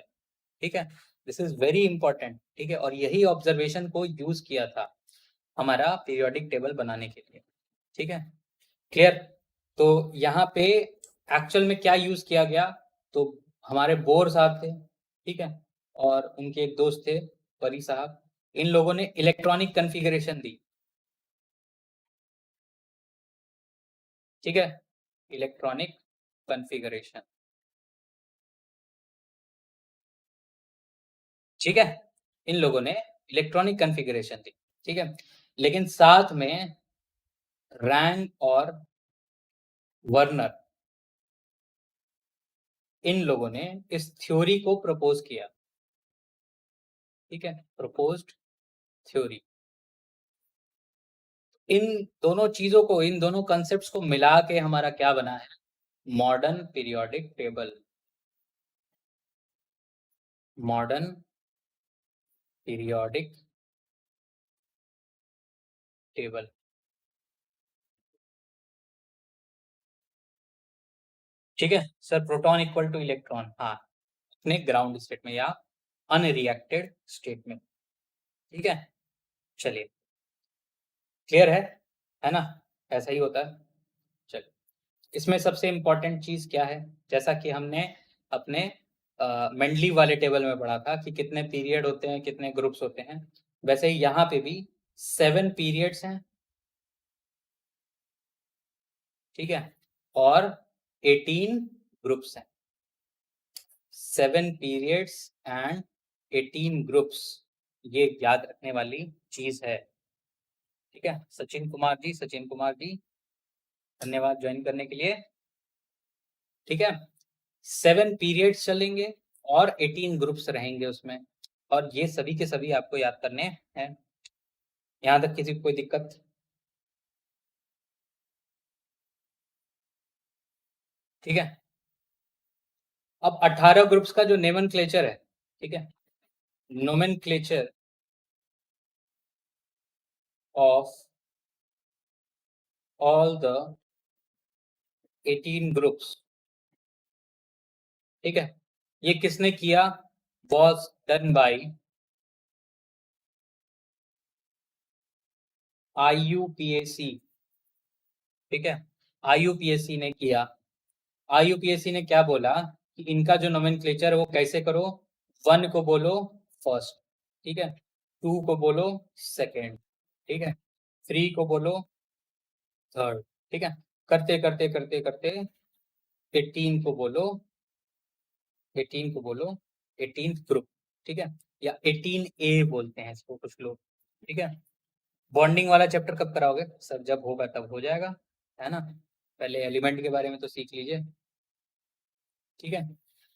ठीक है, दिस इज वेरी इंपॉर्टेंट। ठीक है, और यही ऑब्जर्वेशन को यूज किया था हमारा पीरियोडिक टेबल बनाने के लिए। ठीक है, क्लियर? तो यहाँ पे एक्चुअल में क्या यूज किया गया, तो हमारे बोर साहब थे, ठीक है, और उनके एक दोस्त थे परी साहब, इन लोगों ने इलेक्ट्रॉनिक कन्फिगरेशन दी। ठीक है, इलेक्ट्रॉनिक कन्फिगरेशन। ठीक है, इन लोगों ने इलेक्ट्रॉनिक कन्फिगरेशन दी। ठीक है, लेकिन साथ में रैंक और वर्नर, इन लोगों ने इस थ्योरी को प्रपोज किया। ठीक है, प्रपोज्ड थ्योरी। इन दोनों चीजों को, इन दोनों कंसेप्ट्स को मिला के हमारा क्या बना है? Modern periodic table. Modern periodic table. ठीक है sir, proton equal two electron, हाँ, अपने ग्राउंड स्टेट में या अनरिएक्टेड स्टेट में। ठीक है, चलिए, क्लियर है ना? ऐसा ही होता है। चलिए, इसमें सबसे इम्पोर्टेंट चीज क्या है? जैसा कि हमने अपने मेंडली वाले टेबल में पढ़ा था कि कितने पीरियड होते हैं, कितने ग्रुप्स होते हैं, वैसे ही यहाँ पे भी 7 पीरियड्स हैं। ठीक है, और 18 ग्रुप्स हैं। 7 पीरियड्स एंड 18 ग्रुप्स, ये याद रखने वाली चीज है। ठीक है, सचिन कुमार जी, सचिन कुमार जी, धन्यवाद ज्वाइन करने के लिए। ठीक है, 7 पीरियड्स चलेंगे और 18 ग्रुप्स रहेंगे उसमें, और ये सभी के सभी आपको याद करने हैं। यहाँ तक किसी को कोई दिक्कत? ठीक है, अब 18 ग्रुप्स का जो नोमेनक्लेचर है, ठीक है, nomenclature of all the 18 groups, ठीक है, ये किसने किया? Was done by IUPAC। ठीक है, IUPAC ने किया। IUPAC ने क्या बोला कि इनका जो नोमेनक्लेचर है वो कैसे करो? 1 को बोलो फर्स्ट, ठीक है, 2 को बोलो सेकेंड, ठीक है, 3 को बोलो थर्ड, ठीक है, करते करते करते करते 18 को बोलो, 18 को बोलो 18th ग्रुप, ठीक है, या 18A बोलते हैं इसको कुछ लोग। ठीक है, बॉन्डिंग वाला चैप्टर कब कराओगे सर? जब होगा तब हो जाएगा, है ना? पहले एलिमेंट के बारे में तो सीख लीजिए। ठीक है,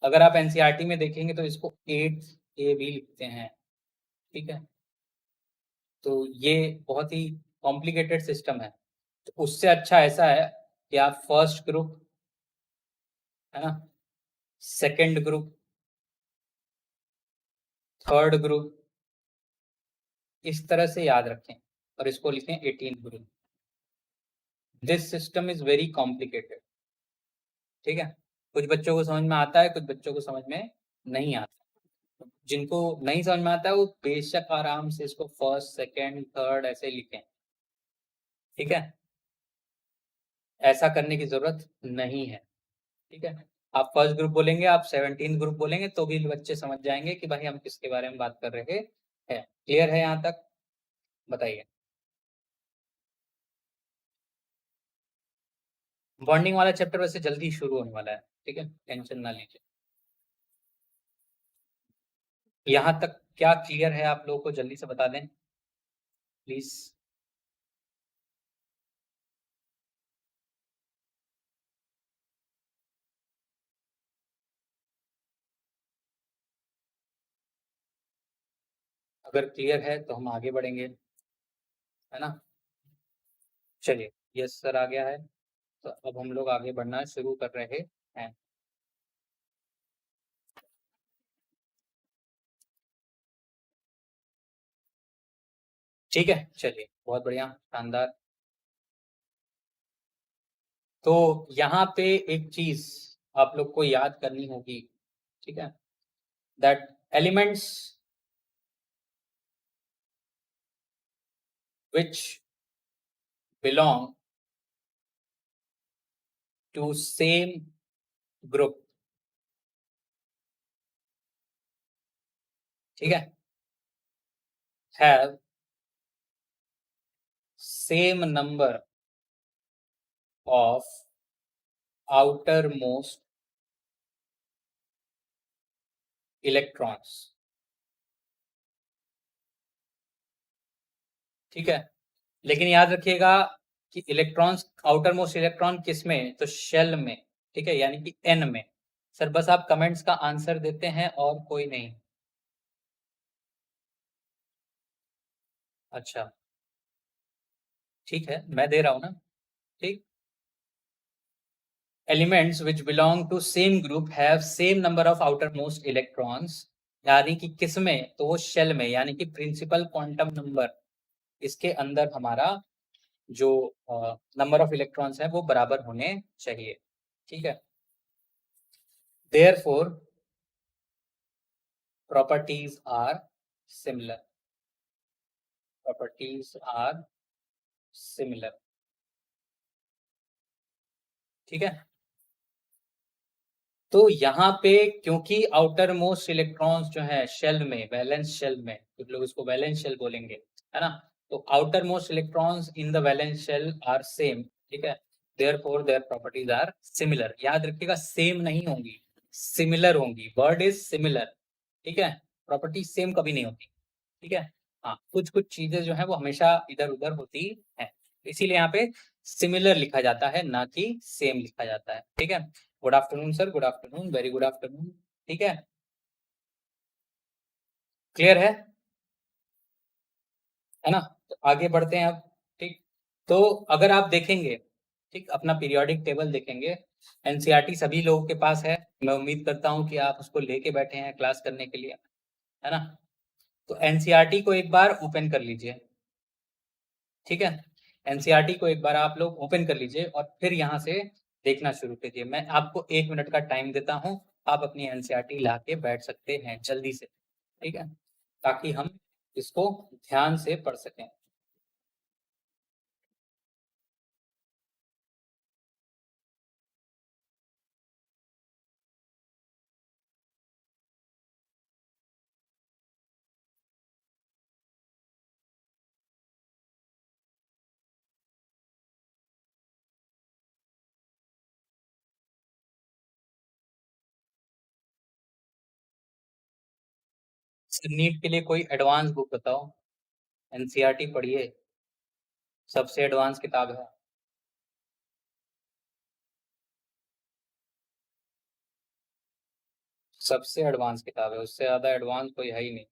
अगर आप एनसीईआरटी में देखेंगे तो इसको 8A भी लिखते हैं। ठीक है, तो ये बहुत ही कॉम्प्लिकेटेड सिस्टम है, तो उससे अच्छा ऐसा है कि आप फर्स्ट ग्रुप, है ना, सेकंड ग्रुप, थर्ड ग्रुप, इस तरह से याद रखें और इसको लिखें 18th group. This system is very complicated. ठीक है, कुछ बच्चों को समझ में आता है, कुछ बच्चों को समझ में नहीं आता। जिनको नहीं समझ में आता है वो बेशक आराम से इसको फर्स्ट सेकंड थर्ड ऐसे लिखें। ठीक है, ऐसा करने की जरूरत नहीं है। ठीक है, आप फर्स्ट ग्रुप बोलेंगे, आप 17 ग्रुप बोलेंगे तो भी बच्चे समझ जाएंगे कि भाई हम किसके बारे में बात कर रहे हैं। क्लियर है यहाँ तक? बताइए। बॉन्डिंग वाला चैप्टर वैसे जल्दी शुरू होने वाला है, ठीक है, टेंशन ना लीजिए। यहाँ तक क्या क्लियर है आप लोगों को? जल्दी से बता दें प्लीज। अगर क्लियर है तो हम आगे बढ़ेंगे, है ना? चलिए, यस सर आ गया है, तो अब हम लोग आगे बढ़ना शुरू कर रहे हैं। ठीक है, चलिए, बहुत बढ़िया, शानदार। तो यहाँ पे एक चीज आप लोग को याद करनी होगी, ठीक है, that elements which belong to same group, ठीक है, have same number of outermost electrons। ठीक है, लेकिन याद रखिएगा कि इलेक्ट्रॉन्स, आउटर मोस्ट इलेक्ट्रॉन किस में? तो शेल में, ठीक है, यानी कि एन में। सर बस आप कमेंट्स का आंसर देते हैं और कोई नहीं। अच्छा, ठीक है, मैं दे रहा हूँ ना, ठीक। Elements which belong to same group have same number of outer most electrons, यानी कि किसमें, तो वो शेल में, यानी कि प्रिंसिपल क्वांटम नंबर, इसके अंदर हमारा जो नंबर ऑफ इलेक्ट्रॉन्स है वो बराबर होने चाहिए, ठीक है। Therefore properties are similar, properties are similar, ठीक है। तो यहाँ पे क्योंकि आउटर मोस्ट इलेक्ट्रॉन्स जो है शेल में, वैलेंस शेल में, कुछ लोग इसको वैलेंस शेल बोलेंगे, है ना, तो outer most electrons in the valence shell are same, ठीक है। Therefore their properties are similar, याद रखिएगा सेम नहीं होंगी, सिमिलर होंगी, वर्ड इज सिमिलर, ठीक है। प्रॉपर्टी सेम कभी नहीं होती, ठीक है। हाँ, कुछ कुछ चीजें जो है वो हमेशा इधर उधर होती है, इसीलिए यहाँ पे सिमिलर लिखा जाता है, ना कि सेम लिखा जाता है, ठीक है। Good afternoon sir, good afternoon, very good afternoon, ठीक है, क्लियर है ना। तो आगे बढ़ते हैं अब, ठीक। तो अगर आप देखेंगे, ठीक, अपना पीरियोडिक टेबल देखेंगे, एनसीईआरटी सभी लोगों के पास है, मैं उम्मीद करता हूँ कि आप उसको लेके बैठे हैं क्लास करने के लिए, है ना। तो एनसीईआरटी को एक बार ओपन कर लीजिए, ठीक है। एनसीईआरटी को एक बार आप लोग ओपन कर लीजिए और फिर यहाँ से देखना शुरू कीजिए। मैं आपको 1 मिनट का टाइम देता हूँ, आप अपनी एनसीईआरटी ला के बैठ सकते हैं जल्दी से, ठीक है, ताकि हम इसको ध्यान से पढ़ सकें। नीट के लिए कोई एडवांस बुक बताओ, एनसीईआरटी पढ़िए, सबसे एडवांस किताब है। सबसे एडवांस किताब है, उससे ज्यादा एडवांस कोई है ही नहीं।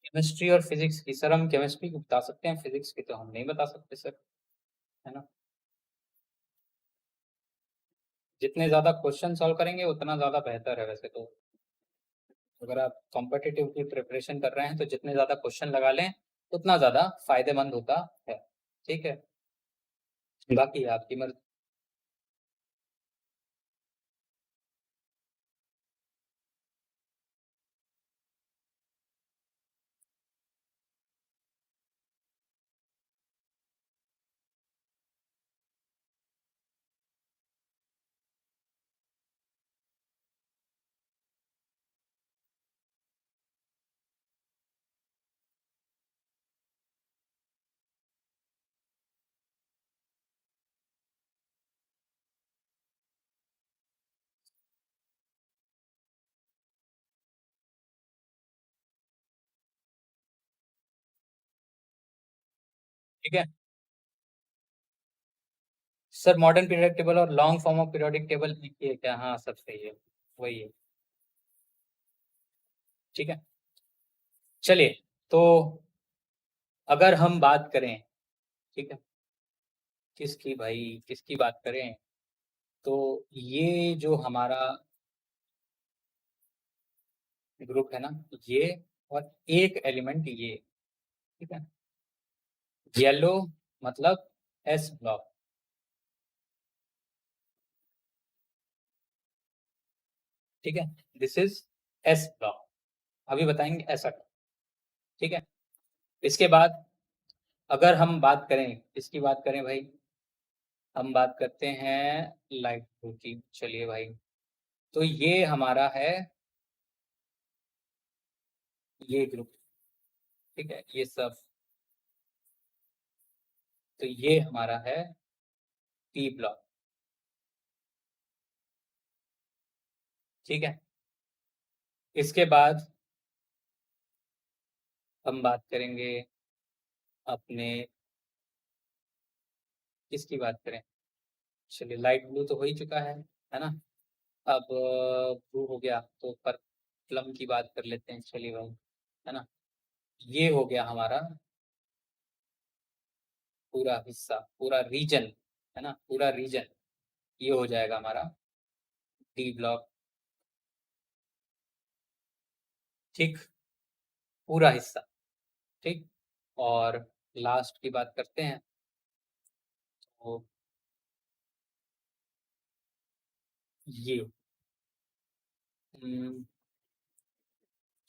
केमिस्ट्री और फिजिक्स की, सर हम केमिस्ट्री को बता सकते हैं, फिजिक्स की तो हम नहीं बता सकते सर, है ना। जितने ज्यादा क्वेश्चन सॉल्व करेंगे उतना ज्यादा बेहतर है वैसे तो, अगर आप कॉम्पिटिटिव की प्रिपरेशन कर रहे हैं तो जितने ज्यादा क्वेश्चन लगा लें उतना ज्यादा फायदेमंद होता है, ठीक है। बाकी आपकी मर्जी। ठीक है सर, मॉडर्न पीरियोडिक टेबल और long form of periodic table एक ही है क्या? हाँ सब सही है, वही है, ठीक है। चलिए, तो अगर हम बात करें, ठीक है, किसकी भाई, किसकी बात करें, तो ये जो हमारा ग्रुप है ना ये, और एक एलिमेंट ये, ठीक है। येलो मतलब एस ब्लॉक, ठीक है। दिस इज एस ब्लॉक, अभी बताएंगे ऐसा, ठीक है। इसके बाद अगर हम बात करें, इसकी बात करें भाई, हम बात करते हैं लाइट ब्लू की, चलिए भाई। तो ये हमारा है ये ग्रुप, ठीक है, ये सब। तो ये हमारा है पी ब्लॉक, ठीक है। इसके बाद हम बात करेंगे अपने, किसकी बात करें, चलिए लाइट ब्लू तो हो ही चुका है ना। अब ब्लू हो गया तो पर प्लम की बात कर लेते हैं, चलिए भाई, है ना। ये हो गया हमारा पूरा हिस्सा, पूरा रीजन, है ना, पूरा रीजन ये हो जाएगा हमारा डी ब्लॉक, ठीक, पूरा हिस्सा, ठीक। और लास्ट की बात करते हैं तो ये, हम्म,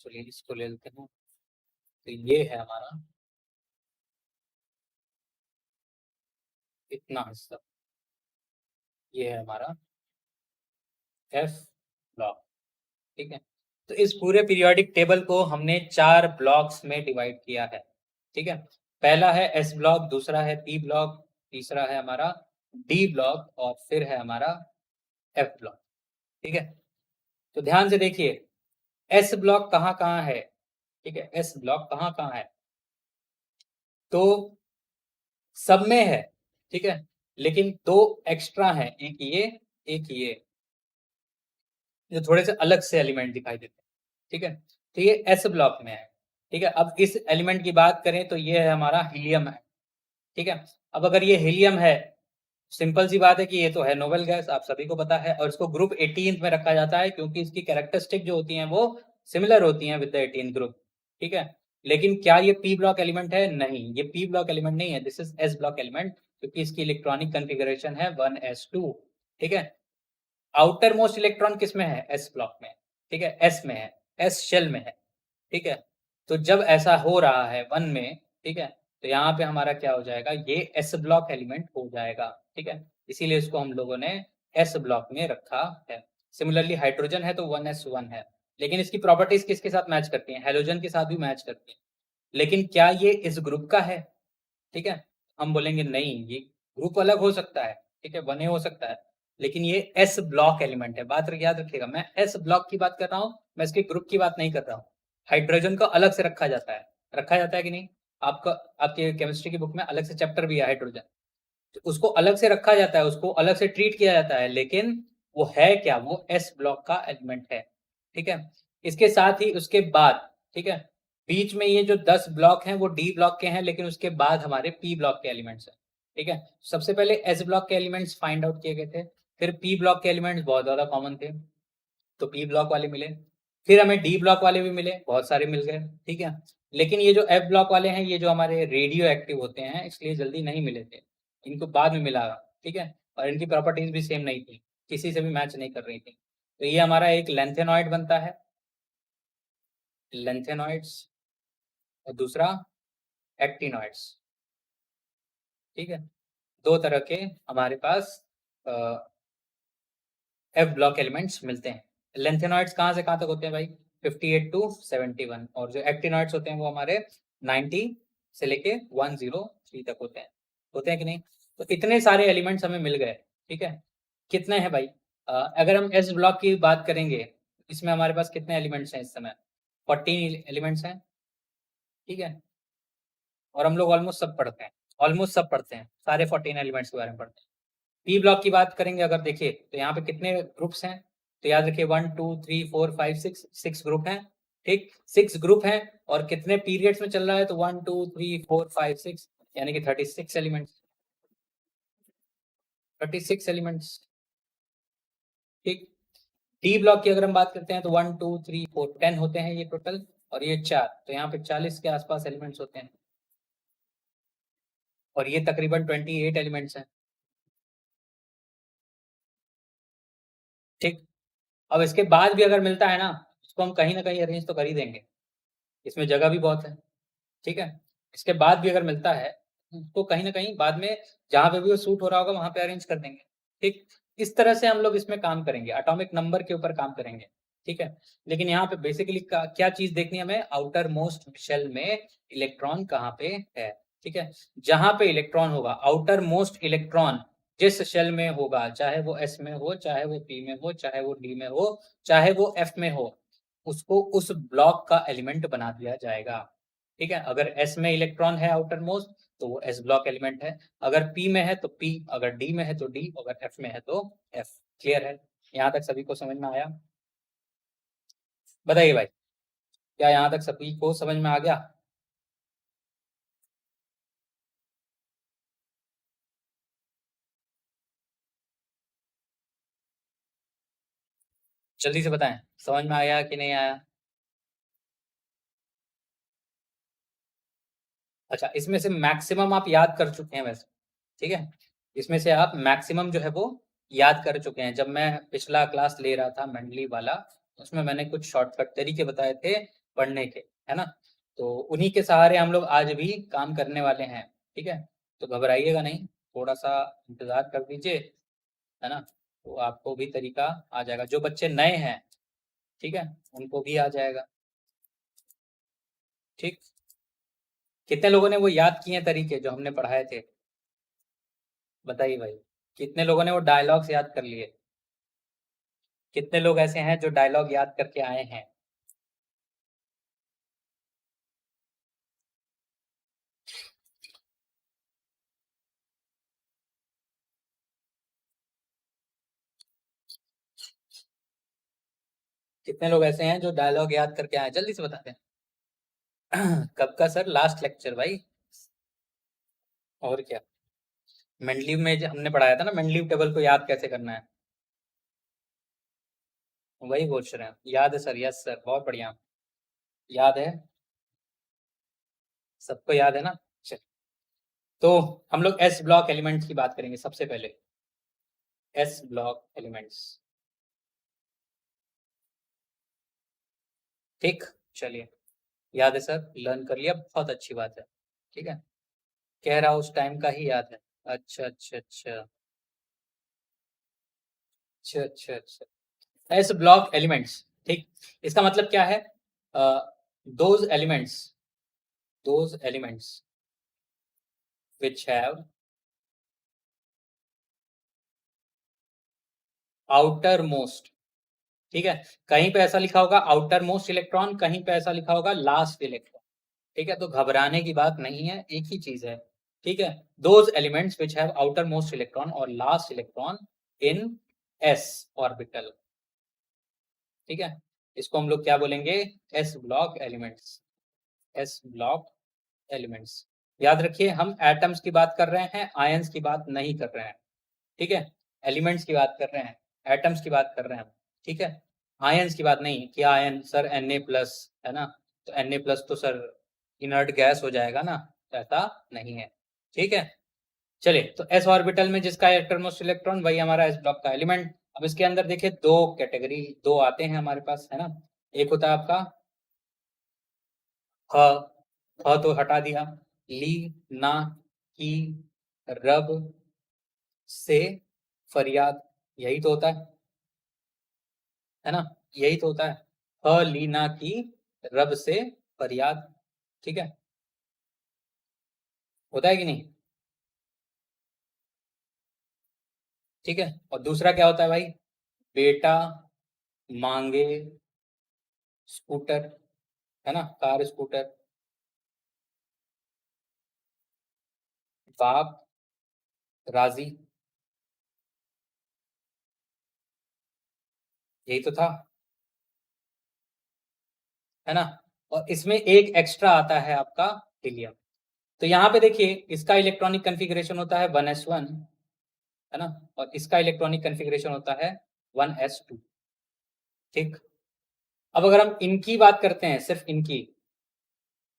चलिए इसको ले लेते हैं। तो ये है हमारा इतना हिस्सा, ये है हमारा एफ ब्लॉक, ठीक है। तो इस पूरे पीरियोडिक टेबल को हमने 4 ब्लॉक्स में डिवाइड किया है, ठीक है। पहला है एस ब्लॉक, दूसरा है पी ब्लॉक, तीसरा है हमारा डी ब्लॉक, और फिर है हमारा एफ ब्लॉक, ठीक है। तो ध्यान से देखिए, एस ब्लॉक कहाँ कहाँ है, ठीक है, एस ब्लॉक कहाँ कहाँ है, तो सब में है, ठीक है। लेकिन दो एक्स्ट्रा है, एक ये, एक ये, जो थोड़े से अलग से एलिमेंट दिखाई देते हैं, ठीक है। तो ये एस ब्लॉक में है, ठीक है। अब इस एलिमेंट की बात करें तो ये है हमारा हीलियम है, ठीक है। अब अगर ये हीलियम है, सिंपल सी बात है कि ये तो है नोबेल गैस, आप सभी को पता है, और इसको ग्रुप 18 में रखा जाता है क्योंकि इसकी कैरेक्टरिस्टिक जो होती हैं वो सिमिलर होती हैं विद द 18 ग्रुप, ठीक है। लेकिन क्या ये पी ब्लॉक एलिमेंट है? नहीं, ये पी ब्लॉक एलिमेंट नहीं है, this is S block element, क्योंकि इसकी इलेक्ट्रॉनिक कॉन्फ़िगरेशन है 1s2, ठीक है। आउटर मोस्ट इलेक्ट्रॉन किस में है? एस ब्लॉक में, ठीक है, एस में है, एस शेल में है, ठीक है। तो जब ऐसा हो रहा है 1 में, ठीक है, तो यहाँ पे हमारा क्या हो जाएगा, ये एस ब्लॉक एलिमेंट हो जाएगा, ठीक है। इसीलिए इसको हम लोगों ने एस ब्लॉक में रखा है। सिमिलरली हाइड्रोजन है तो 1s1 है, लेकिन इसकी प्रॉपर्टीज किसके साथ मैच करती हैं? हेलोजन के साथ भी मैच करती हैं। लेकिन क्या ये इस ग्रुप का है? ठीक है, हम बोलेंगे नहीं, ये ग्रुप अलग हो सकता है, ठीक है, बने हो सकता है, लेकिन ये एस ब्लॉक एलिमेंट है। बात याद रखिएगा, मैं एस ब्लॉक की बात कर रहा हूँ, मैं इसके ग्रुप की बात नहीं कर रहा हूँ। हाइड्रोजन को अलग से रखा जाता है कि नहीं? आपका आपके केमिस्ट्री की बुक में अलग से चैप्टर भी है हाइड्रोजन, तो उसको अलग से रखा जाता है, उसको अलग से ट्रीट किया जाता है, लेकिन वो है क्या? वो एस ब्लॉक का एलिमेंट है, ठीक है। इसके साथ ही उसके बाद, ठीक है, बीच में ये जो 10 ब्लॉक हैं वो डी ब्लॉक के हैं, लेकिन उसके बाद हमारे पी ब्लॉक के एलिमेंट्स हैं, ठीक है। सबसे पहले एस ब्लॉक के एलिमेंट्स फाइंड आउट किए गए थे, फिर पी ब्लॉक के एलिमेंट्स बहुत ज्यादा कॉमन थे, तो पी ब्लॉक वाले मिले, फिर हमें डी ब्लॉक वाले भी मिले, बहुत सारे मिल गए, ठीक है। लेकिन ये जो एफ ब्लॉक वाले हैं, ये जो हमारे रेडियो एक्टिव होते हैं, इसलिए जल्दी नहीं मिले थे, इनको बाद में मिला, ठीक है। और इनकी प्रॉपर्टीज भी सेम नहीं थी, किसी से भी मैच नहीं कर रही थी। तो ये हमारा एक लेंथेनॉइड बनता है, लेंथेनॉइड्स, और दूसरा एक्टिनॉइड्स, ठीक है। दो तरह के हमारे पास एफ ब्लॉक एलिमेंट्स मिलते हैं। लेंथेनॉइड्स कहाँ से कहाँ तक होते हैं भाई? 58 टू 71, और जो एक्टिनॉइड्स होते हैं वो हमारे 90 से लेके 103 तक होते हैं कि नहीं? तो इतने सारे एलिमेंट्स हमें मिल गए, ठीक है। कितने हैं भाई? अगर हम एस ब्लॉक की बात करेंगे, इसमें हमारे पास कितने एलिमेंट्स हैं इस समय? 14 एलिमेंट्स हैं, ठीक है। और हम लोग ऑलमोस्ट सब पढ़ते हैं, सारे 14 एलिमेंट्स के बारे में पढ़ते हैं। पी ब्लॉक की बात करेंगे अगर देखिए, तो यहाँ पे कितने ग्रुप्स हैं? तो याद रखिए 1 2 3 4 5 6, 6 ग्रुप हैं, ठीक, 6 ग्रुप हैं। और कितने पीरियड्स में चल रहा है? तो 1 2 3 4 5 6, यानी कि 36 एलिमेंट्स, 36 एलिमेंट्स, ठीक। डी ब्लॉक की अगर हम बात करते हैं तो 1 2 3 4 10 होते हैं ये टोटल, और ये 4, तो यहाँ पे 40 के आसपास एलिमेंट्स होते हैं, और ये तकरीबन 28 एलिमेंट्स हैं। ठीक, अब इसके बाद भी अगर मिलता है ना, इसको हम कहीं ना कहीं अरेंज तो कर ही देंगे, इसमें जगह भी बहुत है। ठीक है, इसके बाद भी अगर मिलता है तो कहीं ना कहीं बाद में जहां पे भी वो सूट हो रहा होगा वहां पे अरेंज कर देंगे। ठीक, इस तरह से हम लोग इसमें काम करेंगे, एटॉमिक नंबर के ऊपर काम करेंगे। ठीक है, लेकिन यहाँ पे बेसिकली क्या चीज देखनी है हमें, आउटर मोस्ट शेल में इलेक्ट्रॉन कहाँ पे है। ठीक है, जहां पे इलेक्ट्रॉन होगा, आउटर मोस्ट इलेक्ट्रॉन जिस शेल में होगा, चाहे वो एस में हो, चाहे वो पी में हो, चाहे वो डी में हो, चाहे वो एफ में हो, उसको उस ब्लॉक का एलिमेंट बना दिया जाएगा। ठीक है, अगर एस में इलेक्ट्रॉन है आउटर मोस्ट तो वो एस ब्लॉक एलिमेंट है, अगर पी में है तो पी, अगर डी में है तो डी, अगर एफ में है तो एफ। क्लियर है, यहाँ तक सभी को समझ में आया? बताइए भाई, क्या यहाँ तक सभी को समझ में आ गया? जल्दी से बताएं, समझ में आया कि नहीं आया? अच्छा, इसमें से मैक्सिमम आप याद कर चुके हैं वैसे। ठीक है, इसमें से आप मैक्सिमम जो है वो याद कर चुके हैं। जब मैं पिछला क्लास ले रहा था मेंडली वाला, उसमें मैंने कुछ शॉर्टकट तरीके बताए थे पढ़ने के, है ना? तो उन्हीं के सहारे हम लोग आज भी काम करने वाले हैं। ठीक है, तो घबराइएगा नहीं, थोड़ा सा इंतजार कर दीजिए, है ना? तो आपको भी तरीका आ जाएगा, जो बच्चे नए हैं, ठीक है, उनको भी आ जाएगा। ठीक, कितने लोगों ने वो याद किए तरीके जो हमने पढ़ाए थे? बताइए भाई, कितने लोगों ने वो डायलॉग्स याद कर लिए? कितने लोग ऐसे हैं जो डायलॉग याद करके आए हैं? कितने लोग ऐसे हैं जो डायलॉग याद करके आए? जल्दी से बताते हैं। कब का सर? लास्ट लेक्चर भाई। और क्या, मेंडलीव में जो हमने पढ़ाया था ना, मेंडलीव टेबल को याद कैसे करना है, वही पूछ रहे हैं। याद है सर? यस सर, बहुत बढ़िया, याद है, सबको याद है ना? चल, तो हम लोग एस ब्लॉक एलिमेंट्स की बात करेंगे सबसे पहले। एस ब्लॉक एलिमेंट्स, ठीक, चलिए, याद है सर, लर्न कर लिया, बहुत अच्छी बात है। ठीक है, कह रहा उस टाइम का ही याद है। अच्छा अच्छा अच्छा, अच्छा अच्छा अच्छा, एस ब्लॉक एलिमेंट्स। ठीक, इसका मतलब क्या है? Those elements, those elements which have outer most. ठीक है, कहीं पे ऐसा लिखा होगा आउटर मोस्ट इलेक्ट्रॉन, कहीं पे ऐसा लिखा होगा लास्ट इलेक्ट्रॉन। ठीक है, तो घबराने की बात नहीं है, एक ही चीज है। ठीक है, those elements which have outer most electron और last electron in s orbital. ठीक है, इसको हम लोग क्या बोलेंगे? S block elements, s block elements. याद रखिए, हम एटम्स की बात कर रहे हैं, आयंस की बात नहीं कर रहे हैं। ठीक है, एलिमेंट्स की बात कर रहे हैं, एटम्स की बात कर रहे हैं हम। ठीक है, आयंस की बात नहीं। क्या आयन सर? Na+, है ना? तो Na+ तो सर इनर्ट गैस हो जाएगा ना, ऐसा नहीं है। ठीक है, चलिए, तो एस ऑर्बिटल में जिसका इलेक्ट्रोनमोस्ट इलेक्ट्रॉन, वही हमारा एस ब्लॉक का एलिमेंट। अब इसके अंदर देखिए दो कैटेगरी, दो आते हैं हमारे पास, है ना? एक होता है आपका ह, ह तो हटा दिया, ली, ना, की, रब, से, फरियाद, यही तो होता है ना? यही तो होता है, ह, ली, ना, की, रब, से, फरियाद। ठीक है, होता है कि नहीं? ठीक है, और दूसरा क्या होता है भाई? बेटा, मांगे, स्कूटर, है ना? कार, स्कूटर, बाप, राजी, यही तो था, है ना? और इसमें एक एक्स्ट्रा आता है आपका हीलियम। तो यहाँ पे देखिए, इसका इलेक्ट्रॉनिक कन्फिग्रेशन होता है 1s1, है ना? और इसका इलेक्ट्रॉनिक कन्फिग्रेशन होता है 1s2। ठीक। अब अगर हम इनकी बात करते हैं, सिर्फ इनकी,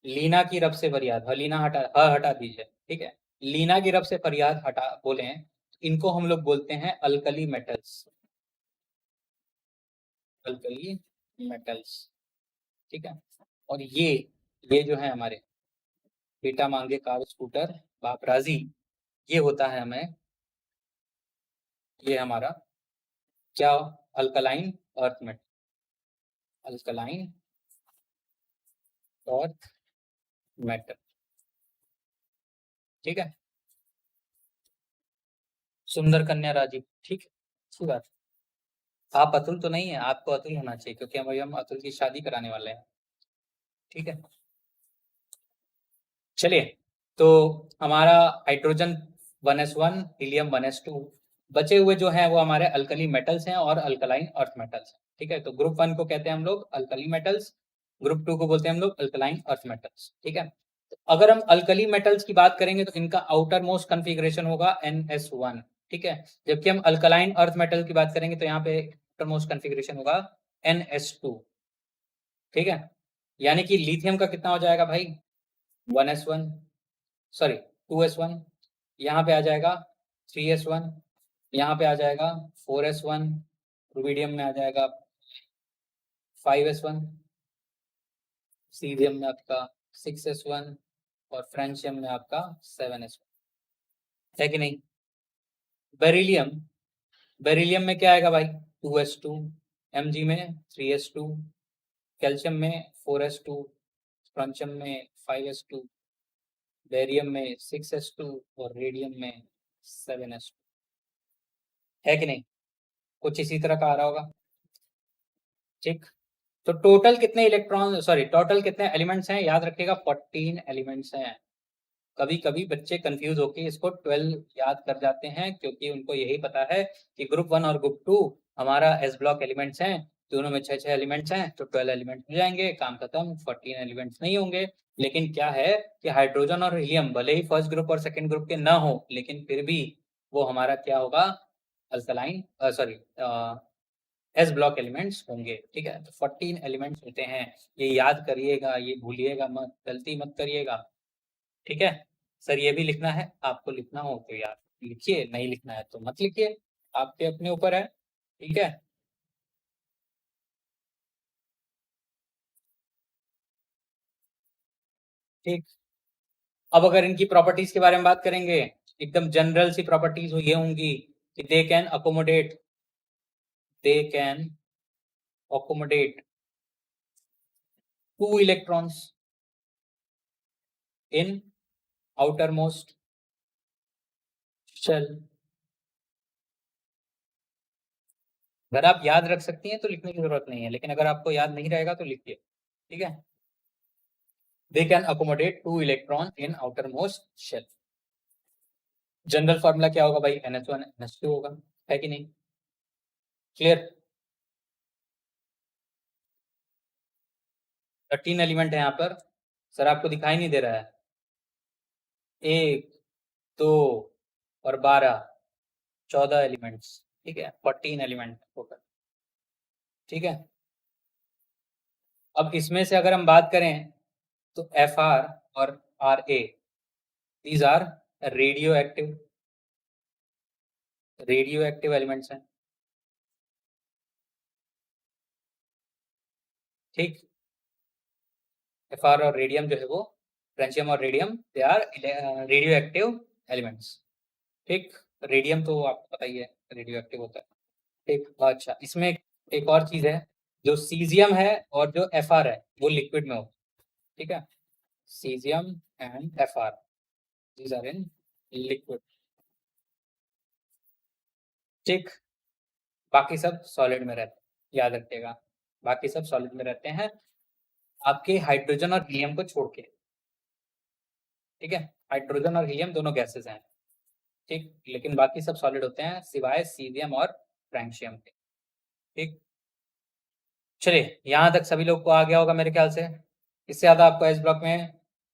लीना की रब से फरियाद, लीना हटा दीजिए, ठीक है, लीना की रब से फरियाद हटा बोले हैं, इनको हम लोग बोलते हैं अल्कली मेटल्स, अल्कली मेटल्स, ठीक है। और ये जो है हमारे बेटा मांगे कार स्कूटर बाप राजी, ये होता है हमें, ये हमारा क्या, alkaline earth metal, alkaline earth metal, ठीक है। सुंदर कन्या राजीव, ठीक है, अच्छी बात। आप अतुल तो नहीं है, आपको अतुल होना चाहिए क्योंकि हम अतुल की शादी कराने वाले हैं, ठीक है। चलिए, तो हमारा हाइड्रोजन 1s1, हीलियम 1s2, बचे हुए जो हैं वो हमारे अल्कली मेटल्स हैं और अल्कलाइन अर्थ मेटल्स हैं, ठीक है। तो ग्रुप 1 को कहते हैं हम लोग अल्कली मेटल्स, ग्रुप 2 को बोलते हैं हम लोग अल्कलाइन अर्थ मेटल्स, ठीक है। तो अगर हम अल्कली मेटल्स की बात करेंगे तो इनका आउटर मोस्ट कन्फिग्रेशन होगा NS1, ठीक है। जबकि हम अल्कलाइन अर्थ मेटल की बात करेंगे तो यहाँ पे आउटर मोस्ट कन्फिग्रेशन होगा NS2, ठीक है। यानी कि लिथियम का कितना हो जाएगा भाई, 1s1, सॉरी 2s1, यहाँ पे आ जाएगा 3s1, यहाँ पे आ जाएगा 4s1, रुबिडियम में आ जाएगा 5s1, सीरियम में आपका 6s1 और फ्रेंशियम में आपका 7s1, है कि नहीं। बेरिलियम, बेरिलियम में क्या आएगा भाई, 2s2, Mg में 3s2, कैल्शियम में 4s2, स्ट्रोंशियम में 5s2, बेरियम में 6s2 और रेडियम में 7s2, है कि नहीं। कुछ इसी तरह का आ रहा होगा, ठीक। तो टोटल कितने इलेक्ट्रॉन, सॉरी टोटल कितने एलिमेंट्स हैं, याद रखिएगा 14 एलिमेंट्स हैं। कभी कभी बच्चे कंफ्यूज होके इसको 12 याद कर जाते हैं क्योंकि उनको यही पता है कि ग्रुप 1 और ग्रुप 2 हमारा एस ब्लॉक एलिमेंट्स हैं, दोनों में 6 एलिमेंट्स हैं, तो 12 एलिमेंट्स हो जाएंगे, काम खत्म, 14 एलिमेंट्स नहीं होंगे। लेकिन क्या है कि हाइड्रोजन और हीलियम भले ही फर्स्ट ग्रुप और सेकेंड ग्रुप के ना हो, लेकिन फिर भी वो हमारा क्या होगा, alkaline, sorry S block elements होंगे, ठीक है। तो 14 एलिमेंट्स होते हैं, ये याद करिएगा, ये भूलिएगा मत, गलती मत करिएगा, ठीक है। सर ये भी लिखना है, आपको लिखना हो तो यार लिखिए, नहीं लिखना है तो मत लिखिए, आपके अपने ऊपर है, ठीक है। ठीक। अब अगर इनकी प्रॉपर्टीज के बारे में बात करेंगे, एकदम जनरल सी प्रॉपर्टीज ये होंगी कि they can accommodate 2 electrons in outer most shell. अगर आप याद रख सकती हैं तो लिखने की जरूरत नहीं है, लेकिन अगर आपको याद नहीं रहेगा तो लिखिए, ठीक है। They can accommodate 2 electron in outer most shell. General formula क्या होगा भाई, NH1 NH2 होगा, है कि नहीं, क्लियर। 13 एलिमेंट है यहाँ पर, सर आपको दिखाई नहीं दे रहा है, 1 2 और 12, 14 एलिमेंट्स, ठीक है, 14 एलिमेंट होगा, ठीक है। अब इसमें से अगर हम बात करें तो Fr और Ra, these are radioactive elements हैं, ठीक। Fr और रेडियम जो है वो, फ्रेंशियम और radium, they are radioactive elements, ठीक। रेडियम तो आपको पता ही है रेडियो एक्टिव होता है, ठीक। अच्छा, इसमें एक और चीज है, जो सीजियम है और जो Fr है वो लिक्विड में हो, ठीक है। Caesium and Fr, these are in liquid, ठीक। बाकी सब सॉलिड में रहते हैं, याद रखिएगा, बाकी सब सॉलिड में रहते हैं, आपके हाइड्रोजन और हीलियम को छोड़ के, ठीक है। हाइड्रोजन और हीलियम दोनों गैसेस हैं, ठीक, लेकिन बाकी सब सॉलिड होते हैं सिवाय सीजियम और फ्रेंशियम के, ठीक। चलिए, यहाँ तक सभी लोग को आ गया होगा मेरे ख्याल से। इससे ज़्यादा आपको एस ब्लॉक में,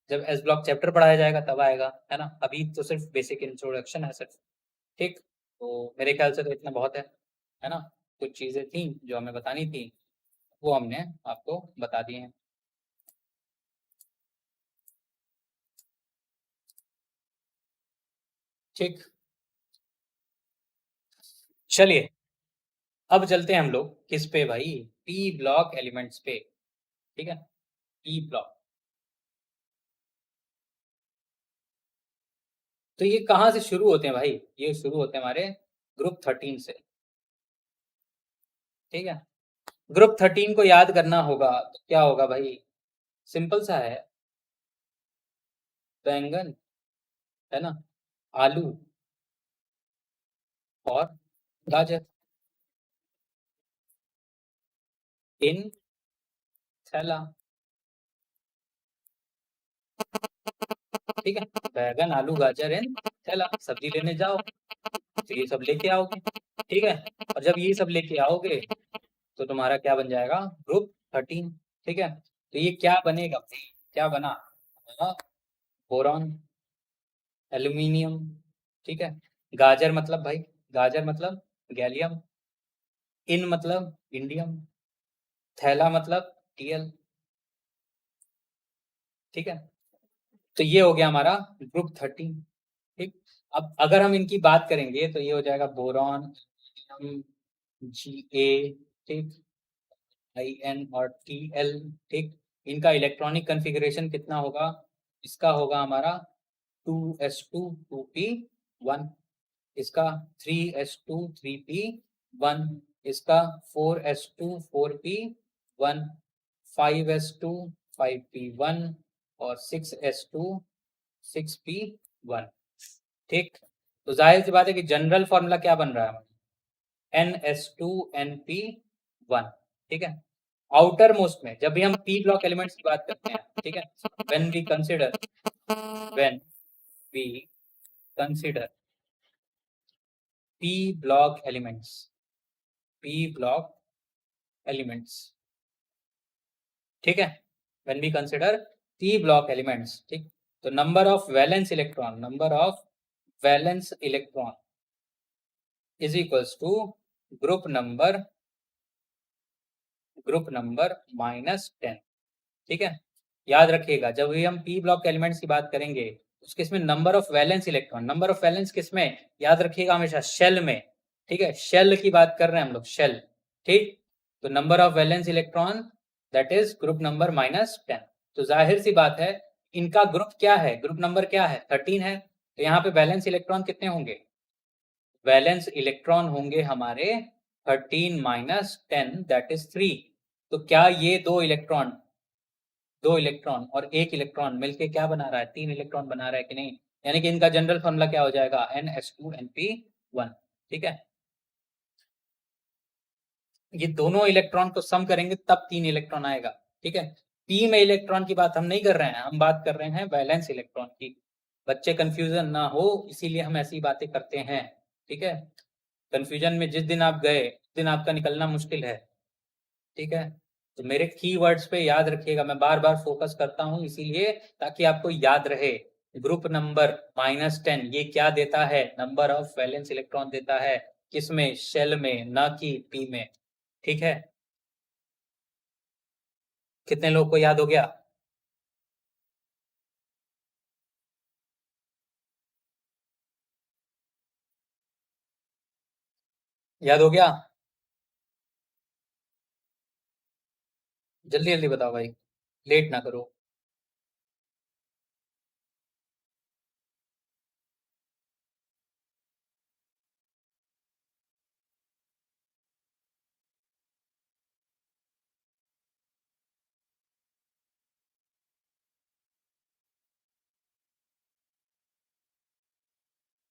जब एस ब्लॉक चैप्टर पढ़ाया जाएगा तब आएगा, है ना, अभी तो सिर्फ बेसिक इंट्रोडक्शन है सिर्फ, ठीक। तो मेरे ख्याल से तो इतना बहुत है ना, कुछ चीज़ें थी जो हमें बतानी थी, वो हमने आपको बता दिए हैं। ठीक, चलिए अब चलते हैं हम लोग किस पे भाई, पी ब्लॉक एलिमेंट्स पे। ठीक है, पी ब्लॉक। तो ये कहाँ से शुरू होते हैं भाई, ये शुरू होते हैं हमारे ग्रुप 13 से। ठीक है, ग्रुप 13 को याद करना होगा तो क्या होगा भाई, सिंपल सा है, बैंगन, है ना, आलू और गाजर इन थैला। ठीक है, बैगन आलू गाजर इन थैला, सब्जी लेने जाओ तो ये सब लेके आओगे। ठीक है, और जब ये सब लेके आओगे तो तुम्हारा क्या बन जाएगा, ग्रुप 13। ठीक है, तो ये क्या बनेगा भाई, क्या बना, बोरॉन, एल्यूमिनियम। ठीक है, गाजर मतलब भाई, गाजर मतलब गैलियम, इन मतलब इंडियम, थैला मतलब टीएल। ठीक है, तो ये हो गया हमारा ग्रुप 13। ठीक, अब अगर हम इनकी बात करेंगे तो ये हो जाएगा बोरॉन, जी ए, ठीक, आई एन और टी एल। ठीक, इनका इलेक्ट्रॉनिक कन्फिग्रेशन कितना होगा, इसका होगा हमारा 2s2 2p1, इसका 3s2 3p1, इसका 4s2 4p1, 5s2 5p1 और 6s2 6p1। ठीक, तो जाहिर सी बात है कि जनरल फॉर्मूला क्या बन रहा है, NS2NP1। ठीक है, आउटर मोस्ट में जब भी हम पी ब्लॉक एलिमेंट्स की बात करते हैं, ठीक है, when we consider P block elements, P block elements. ठीक है, when we consider P block elements, ठीक, तो number of valence electron, number of valence electron is equals to group number, group number -10। ठीक है, याद रखिएगा जब भी हम पी ब्लॉक एलिमेंट्स की बात करेंगे उसके इसमें number of valence electron, number of valence किसमें, याद रखिएगा हमेशा शेल में। ठीक है, शेल की बात कर रहे हैं हम लोग, शेल। ठीक, तो number of valence electron that is group number -10। तो जाहिर सी बात है इनका ग्रुप क्या है, ग्रुप नंबर क्या है, 13 है, तो यहाँ पे वैलेंस इलेक्ट्रॉन कितने होंगे, वैलेंस इलेक्ट्रॉन होंगे हमारे 13 - 10 दैट इज 3। तो क्या ये दो इलेक्ट्रॉन और एक इलेक्ट्रॉन मिलके क्या बना रहा है, 3 इलेक्ट्रॉन बना रहा है कि नहीं, यानी कि इनका जनरल फॉर्मूला क्या हो जाएगा, NS2NP1। ठीक है, ये दोनों इलेक्ट्रॉन को सम करेंगे तब 3 इलेक्ट्रॉन आएगा। ठीक है, पी में इलेक्ट्रॉन की बात हम नहीं कर रहे हैं, हम बात कर रहे हैं वैलेंस इलेक्ट्रॉन की, बच्चे कंफ्यूजन ना हो इसीलिए हम ऐसी बातें करते हैं। ठीक है, कंफ्यूजन में जिस दिन आप गए उस दिन आपका निकलना मुश्किल है। ठीक है, तो मेरे कीवर्ड्स पे याद रखिएगा, मैं बार बार फोकस करता हूं इसीलिए ताकि आपको याद रहे। ग्रुप नंबर -10 ये क्या देता है, नंबर ऑफ वैलेंस इलेक्ट्रॉन देता है, किसमें, शेल में, ना कि पी में। ठीक है, कितने लोग को याद हो गया, याद हो गया, जल्दी जल्दी बताओ भाई, लेट ना करो।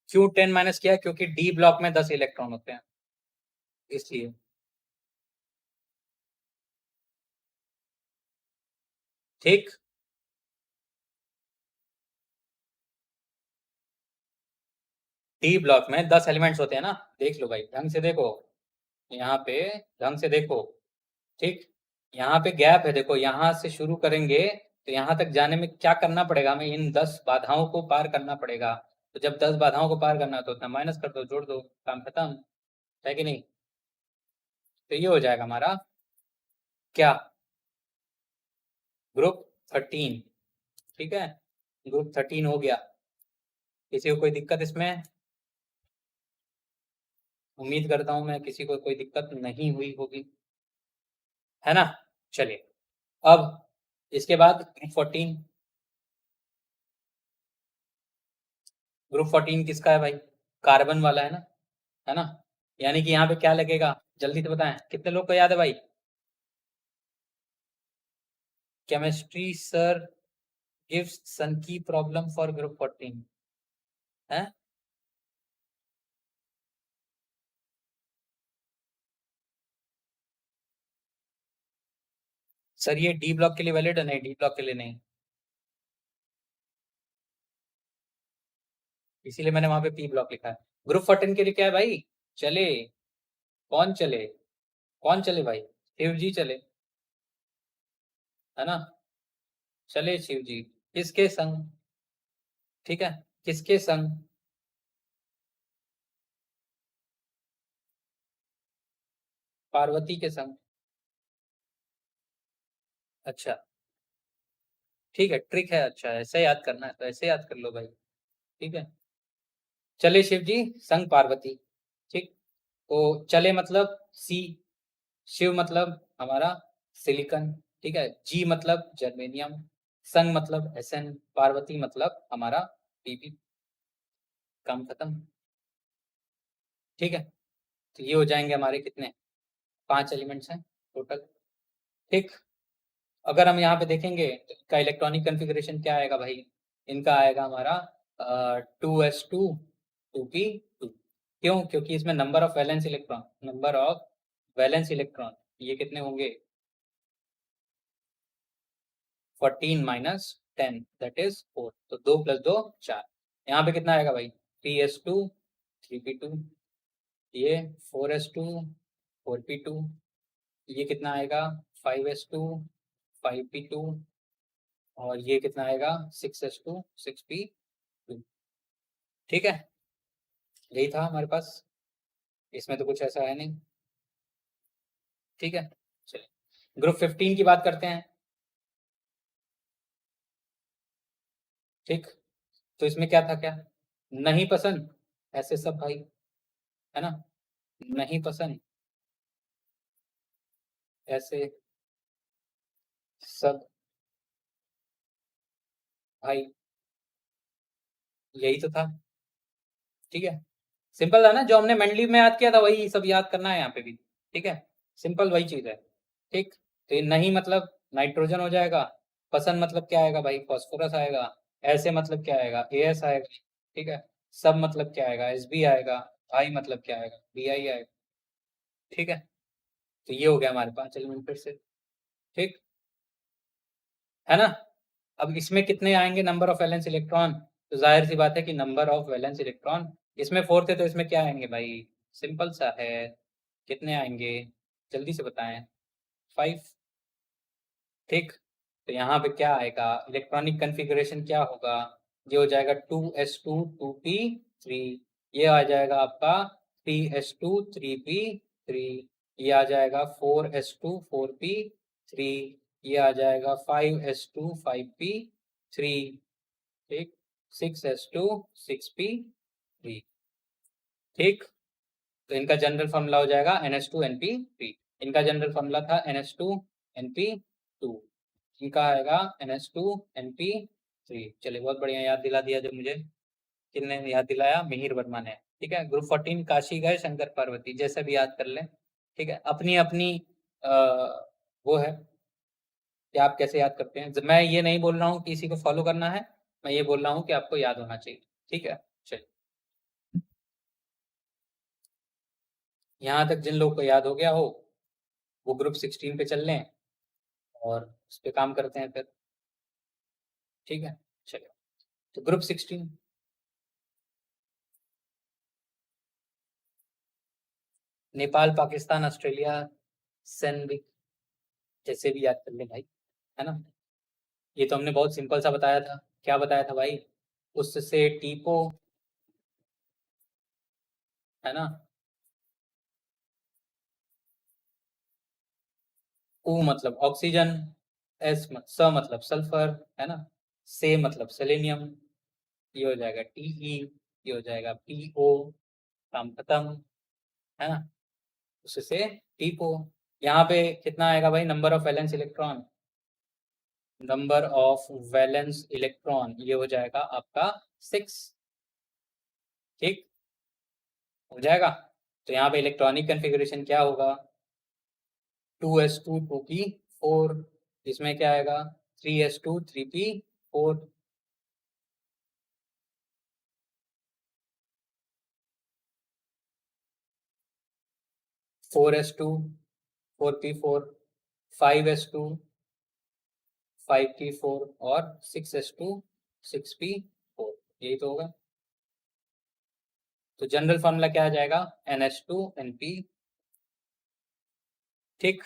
क्यों 10 माइनस किया, क्योंकि डी ब्लॉक में 10 इलेक्ट्रॉन होते हैं इसलिए। ठीक, डी ब्लॉक में 10 एलिमेंट्स होते हैं ना, देख लो भाई ढंग से देखो, यहाँ पे ढंग से देखो। ठीक, यहाँ पे गैप है, देखो यहाँ से शुरू करेंगे तो यहाँ तक जाने में क्या करना पड़ेगा, हमें इन 10 बाधाओं को पार करना पड़ेगा। तो जब 10 बाधाओं को पार करना है तो उतना माइनस कर दो, जोड़ दो, काम खत्म, है कि नहीं। तो ये हो जाएगा हमारा क्या? ग्रुप 13, ठीक है, ग्रुप 13 हो गया। किसी को कोई दिक्कत इसमें? उम्मीद करता हूं मैं किसी को कोई दिक्कत नहीं हुई होगी, है ना। चलिए, अब इसके बाद ग्रुप 14। ग्रुप 14 किसका है भाई? कार्बन वाला है ना। यानी कि यहाँ पे क्या लगेगा, जल्दी से बताएं, कितने लोग को याद है भाई? केमिस्ट्री सर गिव्स सन की प्रॉब्लम फॉर ग्रुप 14 है। सर ये डी ब्लॉक के लिए वैलिड है? नहीं, डी ब्लॉक के लिए नहीं, इसीलिए मैंने वहां पे पी ब्लॉक लिखा है। ग्रुप 14 के लिए क्या है भाई? चले, कौन चले? कौन चले भाई? शिव जी चले, है ना। चले शिव जी, किसके संग? ठीक है, किसके संग? पार्वती के संग। अच्छा, ठीक है, ट्रिक है, अच्छा ऐसे याद करना है तो ऐसे याद कर लो भाई, ठीक है। चले शिव जी संग पार्वती, ठीक। तो चले मतलब सी, शिव मतलब हमारा सिलिकन, ठीक है, जी मतलब जर्मेनियम, संग मतलब एसएन, पार्वती मतलब हमारा पीपी। काम खत्म, ठीक है। तो ये हो जाएंगे हमारे कितने, 5 एलिमेंट्स हैं टोटल, ठीक। अगर हम यहाँ पे देखेंगे तो इनका इलेक्ट्रॉनिक कन्फिग्रेशन क्या आएगा भाई? इनका आएगा हमारा 2s2 2p2। क्यों? क्योंकि इसमें number of valence electron, number of valence electron ये कितने होंगे? 14 माइनस 10 दैट इज 4, तो 2 + 2 4। यहाँ पे कितना आएगा भाई? 3s2 3p2, ये 4s2 4p2, ये कितना आएगा? 5s2 5p2, और ये कितना आएगा? 6s2 6p2, ठीक है। यही था हमारे पास, इसमें तो कुछ ऐसा है नहीं, ठीक है। चलिए ग्रुप 15 की बात करते हैं, ठीक। तो इसमें क्या था, क्या नहीं पसंद, ऐसे सब भाई, है ना, नहीं पसंद ऐसे सब भाई, यही तो था, ठीक है। सिंपल था ना, जो हमने मेंडलीव में याद किया था वही सब याद करना है यहाँ पे भी, ठीक है। सिंपल वही चीज है, ठीक। तो ये नहीं मतलब नाइट्रोजन हो जाएगा, पसंद मतलब क्या आएगा भाई? फॉस्फोरस आएगा, ऐसे मतलब क्या आएगा? एएस आएगा, ठीक है। सब मतलब क्या आएगा? एसबी आएगा, आई मतलब क्या आएगा? बीआई आएगा, ठीक है। तो ये हो गया हमारे पांच एलिमेंट फिर से, ठीक है ना। अब इसमें कितने आएंगे नंबर ऑफ वैलेंस इलेक्ट्रॉन? तो जाहिर सी बात है कि नंबर ऑफ वैलेंस इलेक्ट्रॉन, इसमें 4 थे तो इसमें क्या आएंगे भाई? सिंपल सा है, कितने आएंगे, जल्दी से बताएं। 5, ठीक। तो यहाँ पे क्या आएगा, इलेक्ट्रॉनिक कन्फिग्रेशन क्या होगा? ये हो जाएगा 2s2 2p3, ये आ जाएगा आपका 3s2 3p3, ये आ जाएगा 4s2 4p3, ये आ जाएगा 5s2 5p3, ठीक, 6s2 6p3, ठीक। तो इनका जनरल फॉर्मूला हो जाएगा NH2NP3, इनका जनरल फॉर्मूला था NH2NP2, इनका आएगा NH2NP3। चलिए बहुत बढ़िया, याद दिला दिया जो मुझे, किसने याद दिलाया? मिहिर वर्मा ने, ठीक है। ग्रुप 14 काशी गए शंकर पार्वती, जैसे भी याद कर लें, ठीक है। अपनी अपनी आ, वो है कि आप कैसे याद करते हैं, मैं ये नहीं बोल रहा हूँ कि इसी को फॉलो करना है, मैं ये बोल रहा हूँ कि आपको याद होना चाहिए, ठीक है। चलिए, यहाँ तक जिन लोगों को याद हो गया हो वो ग्रुप 16 पे चल लें और उस पर काम करते हैं फिर, ठीक है। चलिए, तो ग्रुप 16 नेपाल पाकिस्तान ऑस्ट्रेलिया सेनविक, जैसे भी याद कर ले भाई, है ना। ये तो हमने बहुत सिंपल सा बताया था, क्या बताया था भाई? उससे टीपो, है ना, U मतलब ऑक्सीजन, स मतलब सल्फर, है ना, से मतलब सेलेनियम, ये हो जाएगा Te, ये हो जाएगा PO, काम खत्म, है ना, उससे टीपो। यहाँ पे कितना आएगा भाई, number of valence electron, number of valence electron ये हो जाएगा आपका 6, ठीक हो जाएगा। तो यहाँ पे इलेक्ट्रॉनिक कन्फिग्रेशन क्या होगा, 2s2 2p4, इसमें क्या आएगा 3s2 3p4, 4s2 4p4, 5s2 5p4 और 6s2 6p4, यही तो होगा। तो जनरल फॉर्मूला क्या आ जाएगा, NH2NP, ठीक।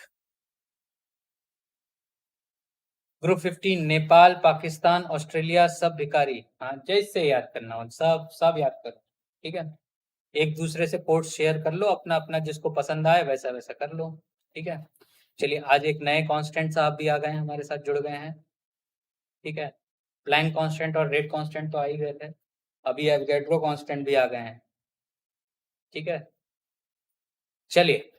ग्रुप 15 नेपाल, पाकिस्तान, ऑस्ट्रेलिया सब भिखारी, हाँ जैसे याद करना हो सब सब याद करो, ठीक है। एक दूसरे से पोर्ट शेयर कर लो, अपना अपना जिसको पसंद आए वैसा वैसा कर लो, ठीक है। चलिए आज एक नए कांस्टेंट साहब भी आ गए हैं, हमारे साथ जुड़ गए हैं, ठीक है। प्लैंक कांस्टेंट और रेट कांस्टेंट तो आ ही गए थे, अभी एवोगैड्रो कांस्टेंट भी आ गए हैं, ठीक है। चलिए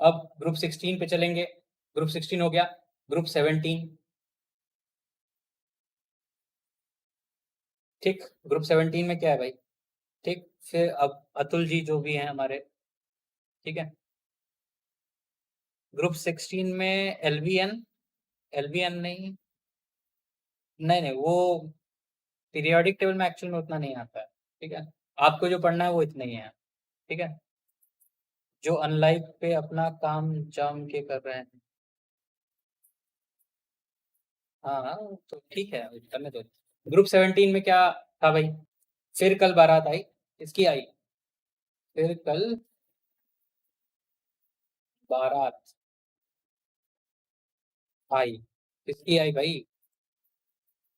अब ग्रुप 16 पे चलेंगे, ग्रुप 16 हो गया, ग्रुप 17, ठीक। ग्रुप 17 में क्या है भाई, ठीक। फिर अब अतुल जी जो भी हैं हमारे, ठीक है। ग्रुप 16 में LBN, LBN नहीं, नहीं नहीं वो पीरियोडिक टेबल में एक्चुअल में उतना नहीं आता है, ठीक है। आपको जो पढ़ना है वो इतना ही है, ठीक है। जो अनलाइक पे अपना काम जम के कर रहे हैं, हाँ हाँ, तो ठीक है करने दो। ग्रुप 17 में क्या था भाई, फिर कल बारात आई, किसकी आई, फिर कल बारात आई, किसकी आई भाई,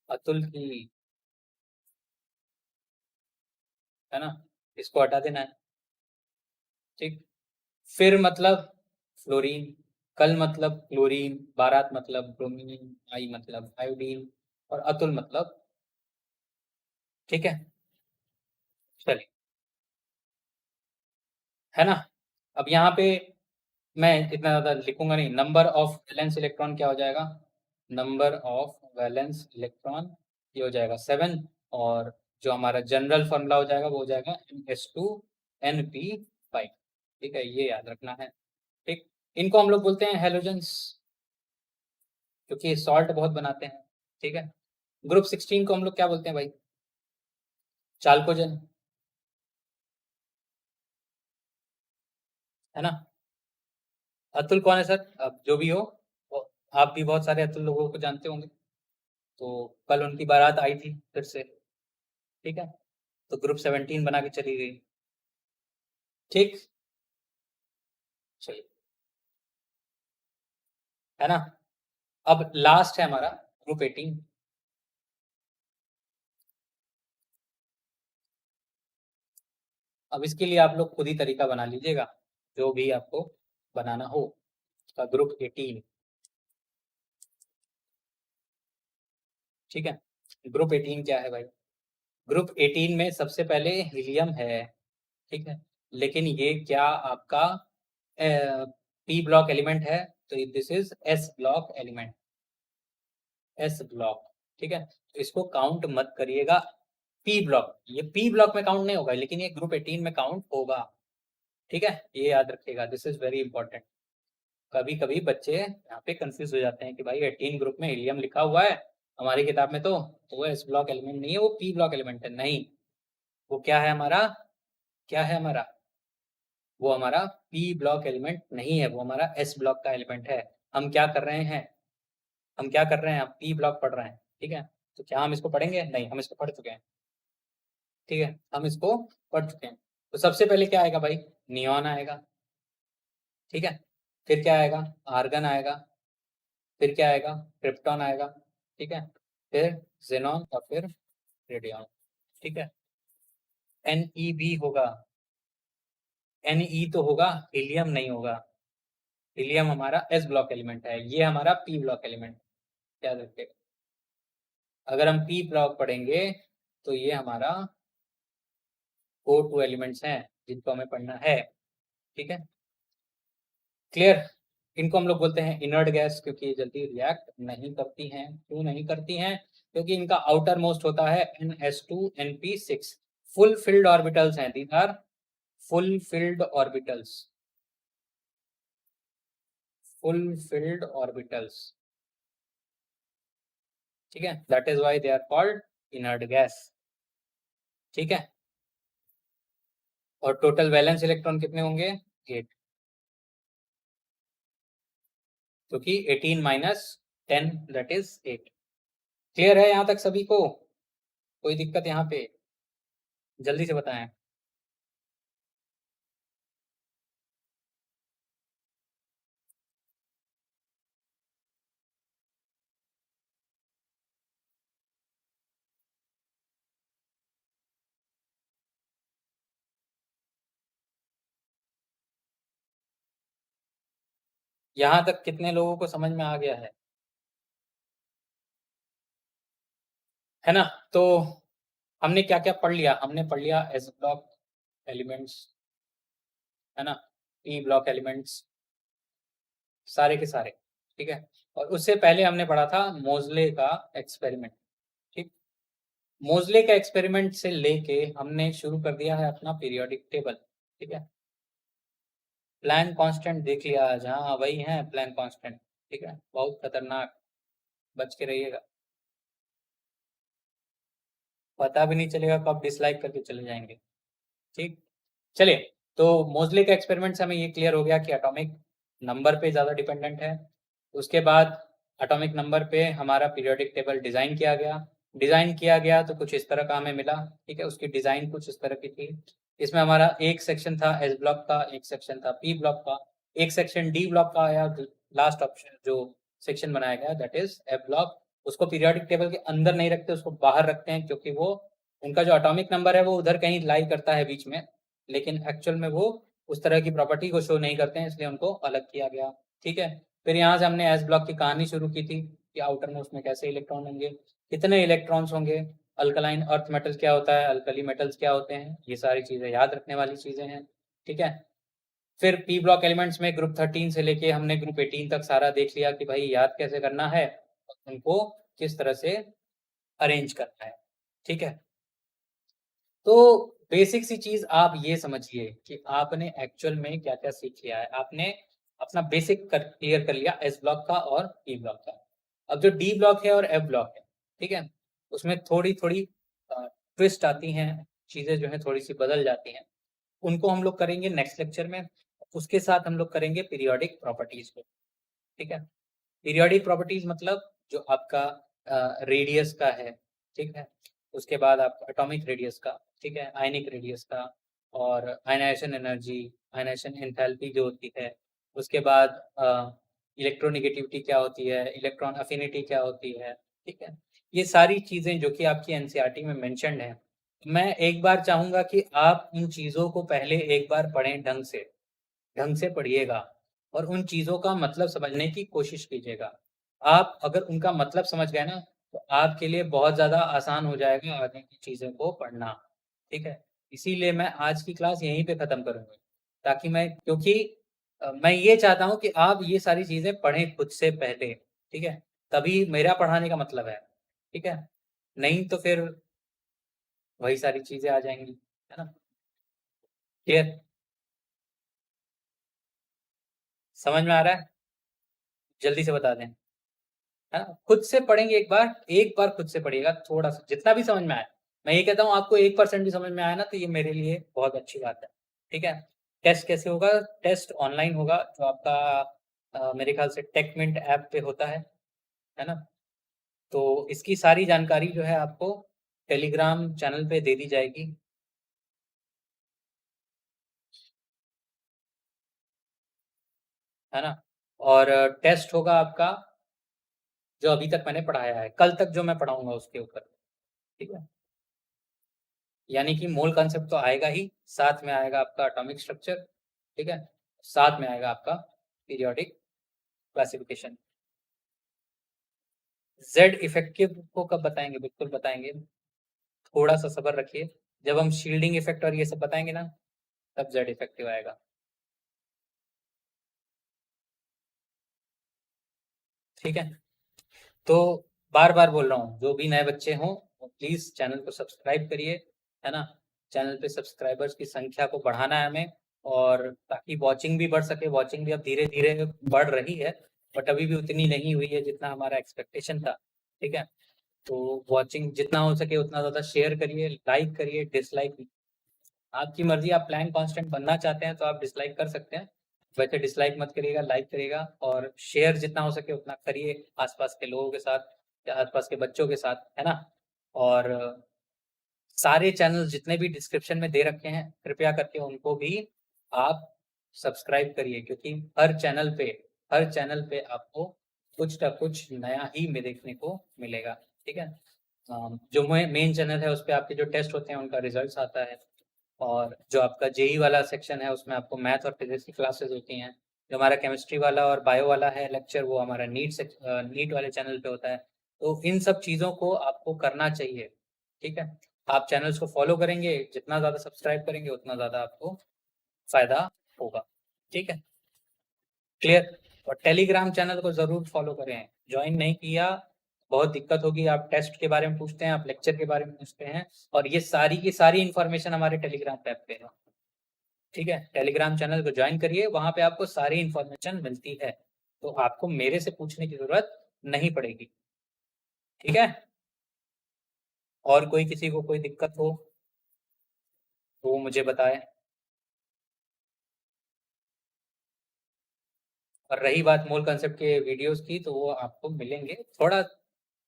अतुल की, है ना, इसको हटा देना है, ठीक। फिर मतलब फ्लोरीन, कल मतलब क्लोरीन, बारात मतलब ब्रोमीन, आई मतलब आयोडीन और अतुल मतलब, ठीक है। चलिए, है ना। अब यहाँ पे मैं इतना ज़्यादा लिखूंगा नहीं, नंबर ऑफ वैलेंस इलेक्ट्रॉन क्या हो जाएगा, नंबर ऑफ वैलेंस इलेक्ट्रॉन ये हो जाएगा 7, और जो हमारा जनरल फॉर्मूला हो जाएगा वो हो जाएगा NH2NP5, ठीक है, ये याद रखना है, ठीक। इनको हम लोग बोलते हैं हेलोजेंस, क्योंकि सॉल्ट बहुत बनाते हैं, ठीक है। ग्रुप 16 को हम लोग क्या बोलते हैं भाई, चाल्कोजन, है ना। अतुल कौन है सर, अब जो भी हो, वो- आप भी बहुत सारे अतुल लोगों को जानते होंगे, तो कल उनकी बारात आई थी फिर से, ठीक है, तो ग्रुप 17 बना के चली गई, ठीक। चलिए, है ना। अब लास्ट है हमारा ग्रुप 18, अब इसके लिए आप लोग खुद ही तरीका बना लीजिएगा, जो भी आपको बनाना हो, का ग्रुप 18, ठीक है। ग्रुप 18 क्या है भाई, ग्रुप 18 में सबसे पहले हीलियम है, ठीक है, लेकिन ये क्या आपका पी ब्लॉक एलिमेंट है, तो this is S block element, S block, ठीक है। तो इसको काउंट मत करिएगा, पी ब्लॉक, ये पी ब्लॉक में काउंट नहीं होगा, लेकिन ये ग्रुप 18 में काउंट होगा, ठीक है, ये याद रखिएगा, दिस इज वेरी इंपॉर्टेंट। कभी कभी बच्चे यहाँ पे कंफ्यूज हो जाते हैं कि भाई 18 ग्रुप में हीलियम लिखा हुआ है हमारी किताब में, तो वो एस ब्लॉक एलिमेंट नहीं है, वो पी ब्लॉक एलिमेंट है, नहीं, वो क्या है हमारा, क्या है हमारा, वो हमारा पी ब्लॉक एलिमेंट नहीं है, वो हमारा एस ब्लॉक का एलिमेंट है। हम क्या कर रहे हैं, हम क्या कर रहे हैं, हम पी ब्लॉक पढ़ रहे हैं, ठीक है। तो क्या हम इसको पढ़ेंगे, नहीं, हम इसको पढ़ चुके हैं, ठीक है, हम इसको पढ़ चुके हैं। तो सबसे पहले क्या आएगा भाई, नियॉन आएगा, ठीक है। फिर क्या आएगा, आर्गन आएगा, फिर क्या आएगा, क्रिप्टॉन आएगा, ठीक है, फिर जेनॉन और फिर रेडियन, ठीक है। NeB होगा, Ne तो होगा, हीलियम नहीं होगा, हीलियम हमारा s ब्लॉक एलिमेंट है, ये हमारा p ब्लॉक एलिमेंट, याद रखिएगा। अगर हम p ब्लॉक पढ़ेंगे तो ये हमारा O2 एलिमेंट्स हैं जिनको हमें पढ़ना है, ठीक है, क्लियर। इनको हम लोग बोलते हैं इनर्ट गैस, क्योंकि ये जल्दी रिएक्ट नहीं करती हैं। क्यों नहीं करती हैं? क्योंकि इनका आउटर मोस्ट होता है NH2 NP6, full filled orbitals हैं, these are full filled orbitals, full filled orbitals, ठीक है, that is why they are called inert gas, ठीक है। और टोटल वैलेंस इलेक्ट्रॉन कितने होंगे? 8, क्योंकि 18 माइनस 10 दैट इज 8। क्लियर है यहाँ तक सभी को? कोई दिक्कत यहाँ पे? जल्दी से बताएं। यहाँ तक कितने लोगों को समझ में आ गया है ना? तो हमने क्या क्या पढ़ लिया? हमने पढ़ लिया एस ब्लॉक एलिमेंट्स, है ना, पी ब्लॉक एलिमेंट्स, सारे के सारे, ठीक है। और उससे पहले हमने पढ़ा था मोजले का एक्सपेरिमेंट, ठीक। मोजले का एक्सपेरिमेंट से लेके हमने शुरू कर दिया है अपना पीरियोडिक टेबल, ठीक है। प्लैंक कांस्टेंट देख लिया आज, हाँ वही है प्लैंक कांस्टेंट, ठीक है, बहुत खतरनाक, बच के रहिएगा, पता भी नहीं चलेगा कब डिसलाइक करके चले जाएंगे, ठीक। चलिए, तो मोजले का एक्सपेरिमेंट से हमें ये क्लियर हो गया कि एटॉमिक नंबर पे ज़्यादा डिपेंडेंट है। उसके बाद एटॉमिक नंबर पे हमारा पीरियोडिक टेबल डिज़ाइन किया गया तो कुछ इस तरह का हमें मिला, ठीक है। उसकी डिज़ाइन कुछ इस तरह की थी। इसमें हमारा एक सेक्शन था एस ब्लॉक का, एक सेक्शन था पी ब्लॉक का, एक सेक्शन डी ब्लॉक का आया, लास्ट ऑप्शन जो सेक्शन बनाया गया दैट इज एफ ब्लॉक। उसको पीरियोडिक टेबल के अंदर नहीं रखते, उसको बाहर रखते हैं, क्योंकि वो उनका जो एटॉमिक नंबर है वो उधर कहीं लाई करता है बीच में, लेकिन एक्चुअल में वो उस तरह की प्रॉपर्टी को शो नहीं करते हैं, इसलिए उनको अलग किया गया, ठीक है। फिर यहाँ से हमने एस ब्लॉक की कहानी शुरू की थी कि आउटर मोस्ट में कैसे इलेक्ट्रॉन होंगे, कितने इलेक्ट्रॉन्स होंगे, अल्कलाइन अर्थ मेटल क्या होता है, अल्कली मेटल्स क्या होते हैं, ये सारी चीज़ें याद रखने वाली चीज़ें हैं, ठीक है। फिर पी ब्लॉक एलिमेंट्स में ग्रुप 13 से लेके हमने ग्रुप 18 तक सारा देख लिया कि भाई याद कैसे करना है, उनको किस तरह से अरेंज करना है, ठीक है। तो बेसिक सी चीज आप ये समझिए कि आपने एक्चुअल में क्या क्या सीख लिया है। आपने अपना बेसिक क्लियर कर लिया एस ब्लॉक का और ई ब्लॉक का। अब जो डी ब्लॉक है और एफ ब्लॉक है, ठीक है, उसमें थोड़ी थोड़ी ट्विस्ट आती हैं, चीजें जो है थोड़ी सी बदल जाती हैं, उनको हम लोग करेंगे नेक्स्ट लेक्चर में। उसके साथ हम लोग करेंगे पीरियोडिक प्रॉपर्टीज को, ठीक है। पीरियोडिक प्रॉपर्टीज मतलब जो आपका रेडियस का है, ठीक है, उसके बाद आप एटॉमिक रेडियस का, ठीक है, आयनिक रेडियस का, और आयनाइजेशन एनर्जी, आयनाइजेशन एंथैल्पी जो होती है, उसके बाद इलेक्ट्रोनिगेटिविटी क्या होती है, इलेक्ट्रॉन अफिनिटी क्या होती है, ठीक है। ये सारी चीज़ें जो कि आपकी एनसीईआरटी में मेंशन्ड है, मैं एक बार चाहूँगा कि आप इन चीज़ों को पहले एक बार पढ़ें, ढंग से पढ़िएगा और उन चीज़ों का मतलब समझने की कोशिश कीजिएगा। आप अगर उनका मतलब समझ गए ना, तो आपके लिए बहुत ज़्यादा आसान हो जाएगा आगे की चीज़ों को पढ़ना, ठीक है। इसीलिए मैं आज की क्लास यहीं पे ख़त्म करूँगा, ताकि क्योंकि मैं ये चाहता हूँ कि आप ये सारी चीज़ें पढ़ें खुद से पहले, ठीक है, तभी मेरा पढ़ाने का मतलब है, ठीक है। नहीं तो फिर वही सारी चीज़ें आ जाएँगी, है ना? क्लियर? समझ में आ रहा है? जल्दी से बता दें। है ना? खुद से पढ़ेंगे एक बार खुद से पढ़िएगा थोड़ा-सा, जितना भी समझ में आए। मैं ये कहता हूँ आपको 1% भी समझ में आया ना तो ये मेरे लिए बहुत अच्छी बात है, ठीक है? टेस्ट कैसे होगा? टेस्ट ऑनलाइन होगा, जो आपका मेरे ख्याल से टेकमिंट ऐप पे होता है ना? तो इसकी सारी जानकारी जो है आपको टेलीग्राम चैनल पे दे दी जाएगी। है ना? और टेस्ट होगा आपका जो अभी तक मैंने पढ़ाया है, कल तक जो मैं पढ़ाऊँगा उसके ऊपर, ठीक है? यानी कि मोल कॉन्सेप्ट तो आएगा ही, साथ में आएगा आपका एटॉमिक स्ट्रक्चर, ठीक है? साथ में आएगा आपका पीरियोडिक क्लासिफिकेशन। जेड इफेक्टिव को कब बताएंगे? बिल्कुल बताएंगे, थोड़ा सा सब्र रखिए। जब हम शील्डिंग इफेक्ट और ये सब बताएंगे ना, तब जेड इफेक्टिव आएगा। ठीक है, तो बार बार बोल रहा हूँ, जो भी नए बच्चे हों प्लीज चैनल को सब्सक्राइब करिए, है ना। चैनल पे सब्सक्राइबर्स की संख्या को बढ़ाना है हमें, और ताकि वॉचिंग भी बढ़ सके। वॉचिंग भी अब धीरे धीरे बढ़ रही है, बट अभी भी उतनी नहीं हुई है जितना हमारा एक्सपेक्टेशन था। ठीक है, तो वॉचिंग जितना हो सके उतना ज़्यादा शेयर करिए, लाइक करिए, डिसलाइक आपकी मर्जी। आप प्लान कांस्टेंट बनना चाहते हैं तो आप डिसलाइक कर सकते हैं, वैसे डिसलाइक मत करिएगा, लाइक करिएगा। और शेयर जितना हो सके उतना करिए आसपास के लोगों के साथ या आसपास के बच्चों के साथ, है ना। और सारे चैनल जितने भी डिस्क्रिप्शन में दे रखे हैं, कृपया करके उनको भी आप सब्सक्राइब करिए, क्योंकि हर चैनल पे आपको कुछ ना कुछ नया ही में देखने को मिलेगा। ठीक है, जो मेन चैनल है उस पर आपके जो टेस्ट होते हैं उनका रिजल्ट आता है, और जो आपका जेई वाला सेक्शन है उसमें आपको मैथ और फिजिक्स की क्लासेस होती हैं। जो हमारा केमिस्ट्री वाला और बायो वाला है लेक्चर, वो हमारा नीट वाले चैनल पे होता है। तो इन सब चीज़ों को आपको करना चाहिए। ठीक है, आप चैनल्स को फॉलो करेंगे, जितना ज़्यादा सब्सक्राइब करेंगे उतना ज़्यादा आपको फ़ायदा होगा। ठीक है, क्लियर। और टेलीग्राम चैनल को ज़रूर फॉलो करें, ज्वाइन नहीं किया बहुत दिक्कत होगी। आप टेस्ट के बारे में पूछते हैं, आप लेक्चर के बारे में पूछते हैं, और ये सारी की सारी इन्फॉर्मेशन हमारे टेलीग्राम पे पे है। ठीक है, टेलीग्राम चैनल को ज्वाइन करिए, वहां पे आपको सारी इन्फॉर्मेशन मिलती है, तो आपको मेरे से पूछने की जरूरत नहीं पड़ेगी। ठीक है, और कोई किसी को कोई दिक्कत हो तो वो मुझे बताए। और रही बात मूल कंसेप्ट के वीडियोस की, तो वो आपको मिलेंगे, थोड़ा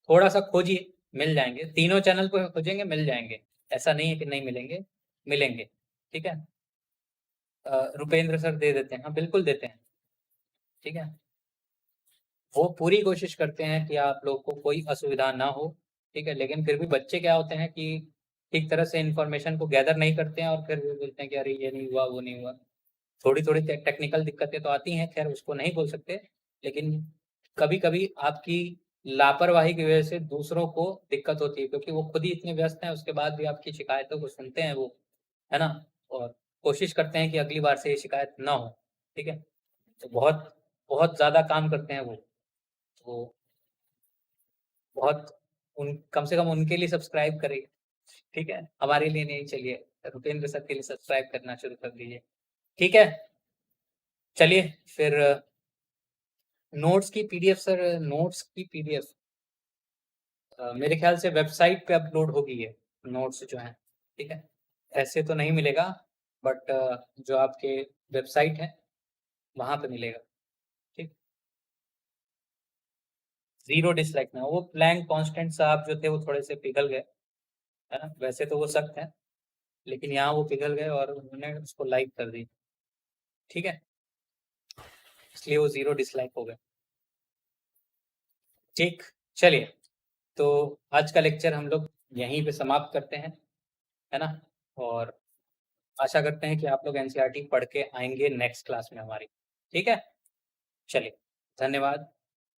थोड़ा सा खोजिए, मिल जाएंगे। तीनों चैनल को खोजेंगे मिल जाएंगे, ऐसा नहीं है कि नहीं मिलेंगे, मिलेंगे। ठीक है, रुपेंद्र सर दे देते हैं, हाँ बिल्कुल देते हैं। ठीक है, वो पूरी कोशिश करते हैं कि आप लोग को कोई असुविधा ना हो। ठीक है, लेकिन फिर भी बच्चे क्या होते हैं कि ठीक तरह से इन्फॉर्मेशन को गैदर नहीं करते हैं, और फिर वो बोलते हैं कि अरे ये नहीं हुआ, वो नहीं हुआ। थोड़ी थोड़ी टेक्निकल दिक्कतें तो आती हैं, खैर उसको नहीं बोल सकते, लेकिन कभी कभी आपकी लापरवाही की वजह से दूसरों को दिक्कत होती है, क्योंकि वो खुद ही इतने व्यस्त हैं, उसके बाद भी आपकी शिकायतों को सुनते हैं वो, है ना। और कोशिश करते हैं कि अगली बार से ये शिकायत ना हो। ठीक है, तो बहुत बहुत ज़्यादा काम करते हैं वो, तो बहुत उन कम से कम उनके लिए सब्सक्राइब करिए। ठीक है, हमारे लिए नहीं, चलिए रुपेंद्र सर के लिए सब्सक्राइब करना शुरू कर दीजिए। ठीक है, चलिए फिर नोट्स की पीडीएफ सर, नोट्स की पीडीएफ मेरे ख्याल से वेबसाइट पे अपलोड होगी है, नोट्स जो हैं। ठीक है, ऐसे तो नहीं मिलेगा, बट जो आपके वेबसाइट है वहाँ पे मिलेगा। ठीक, जीरो डिसलाइक ना, वो प्लैंक कांस्टेंट साहब जो थे वो थोड़े से पिघल गए, है ना। वैसे तो वो सख्त है, लेकिन यहाँ वो पिघल गए और उन्होंने उसको लाइक कर दी। ठीक है, इसलिए वो जीरो डिसलाइक हो गए। ठीक, चलिए, तो आज का लेक्चर हम लोग यहीं पे समाप्त करते हैं, है ना। और आशा करते हैं कि आप लोग एनसीईआरटी पढ़ के आएंगे नेक्स्ट क्लास में हमारी। ठीक है, चलिए, धन्यवाद।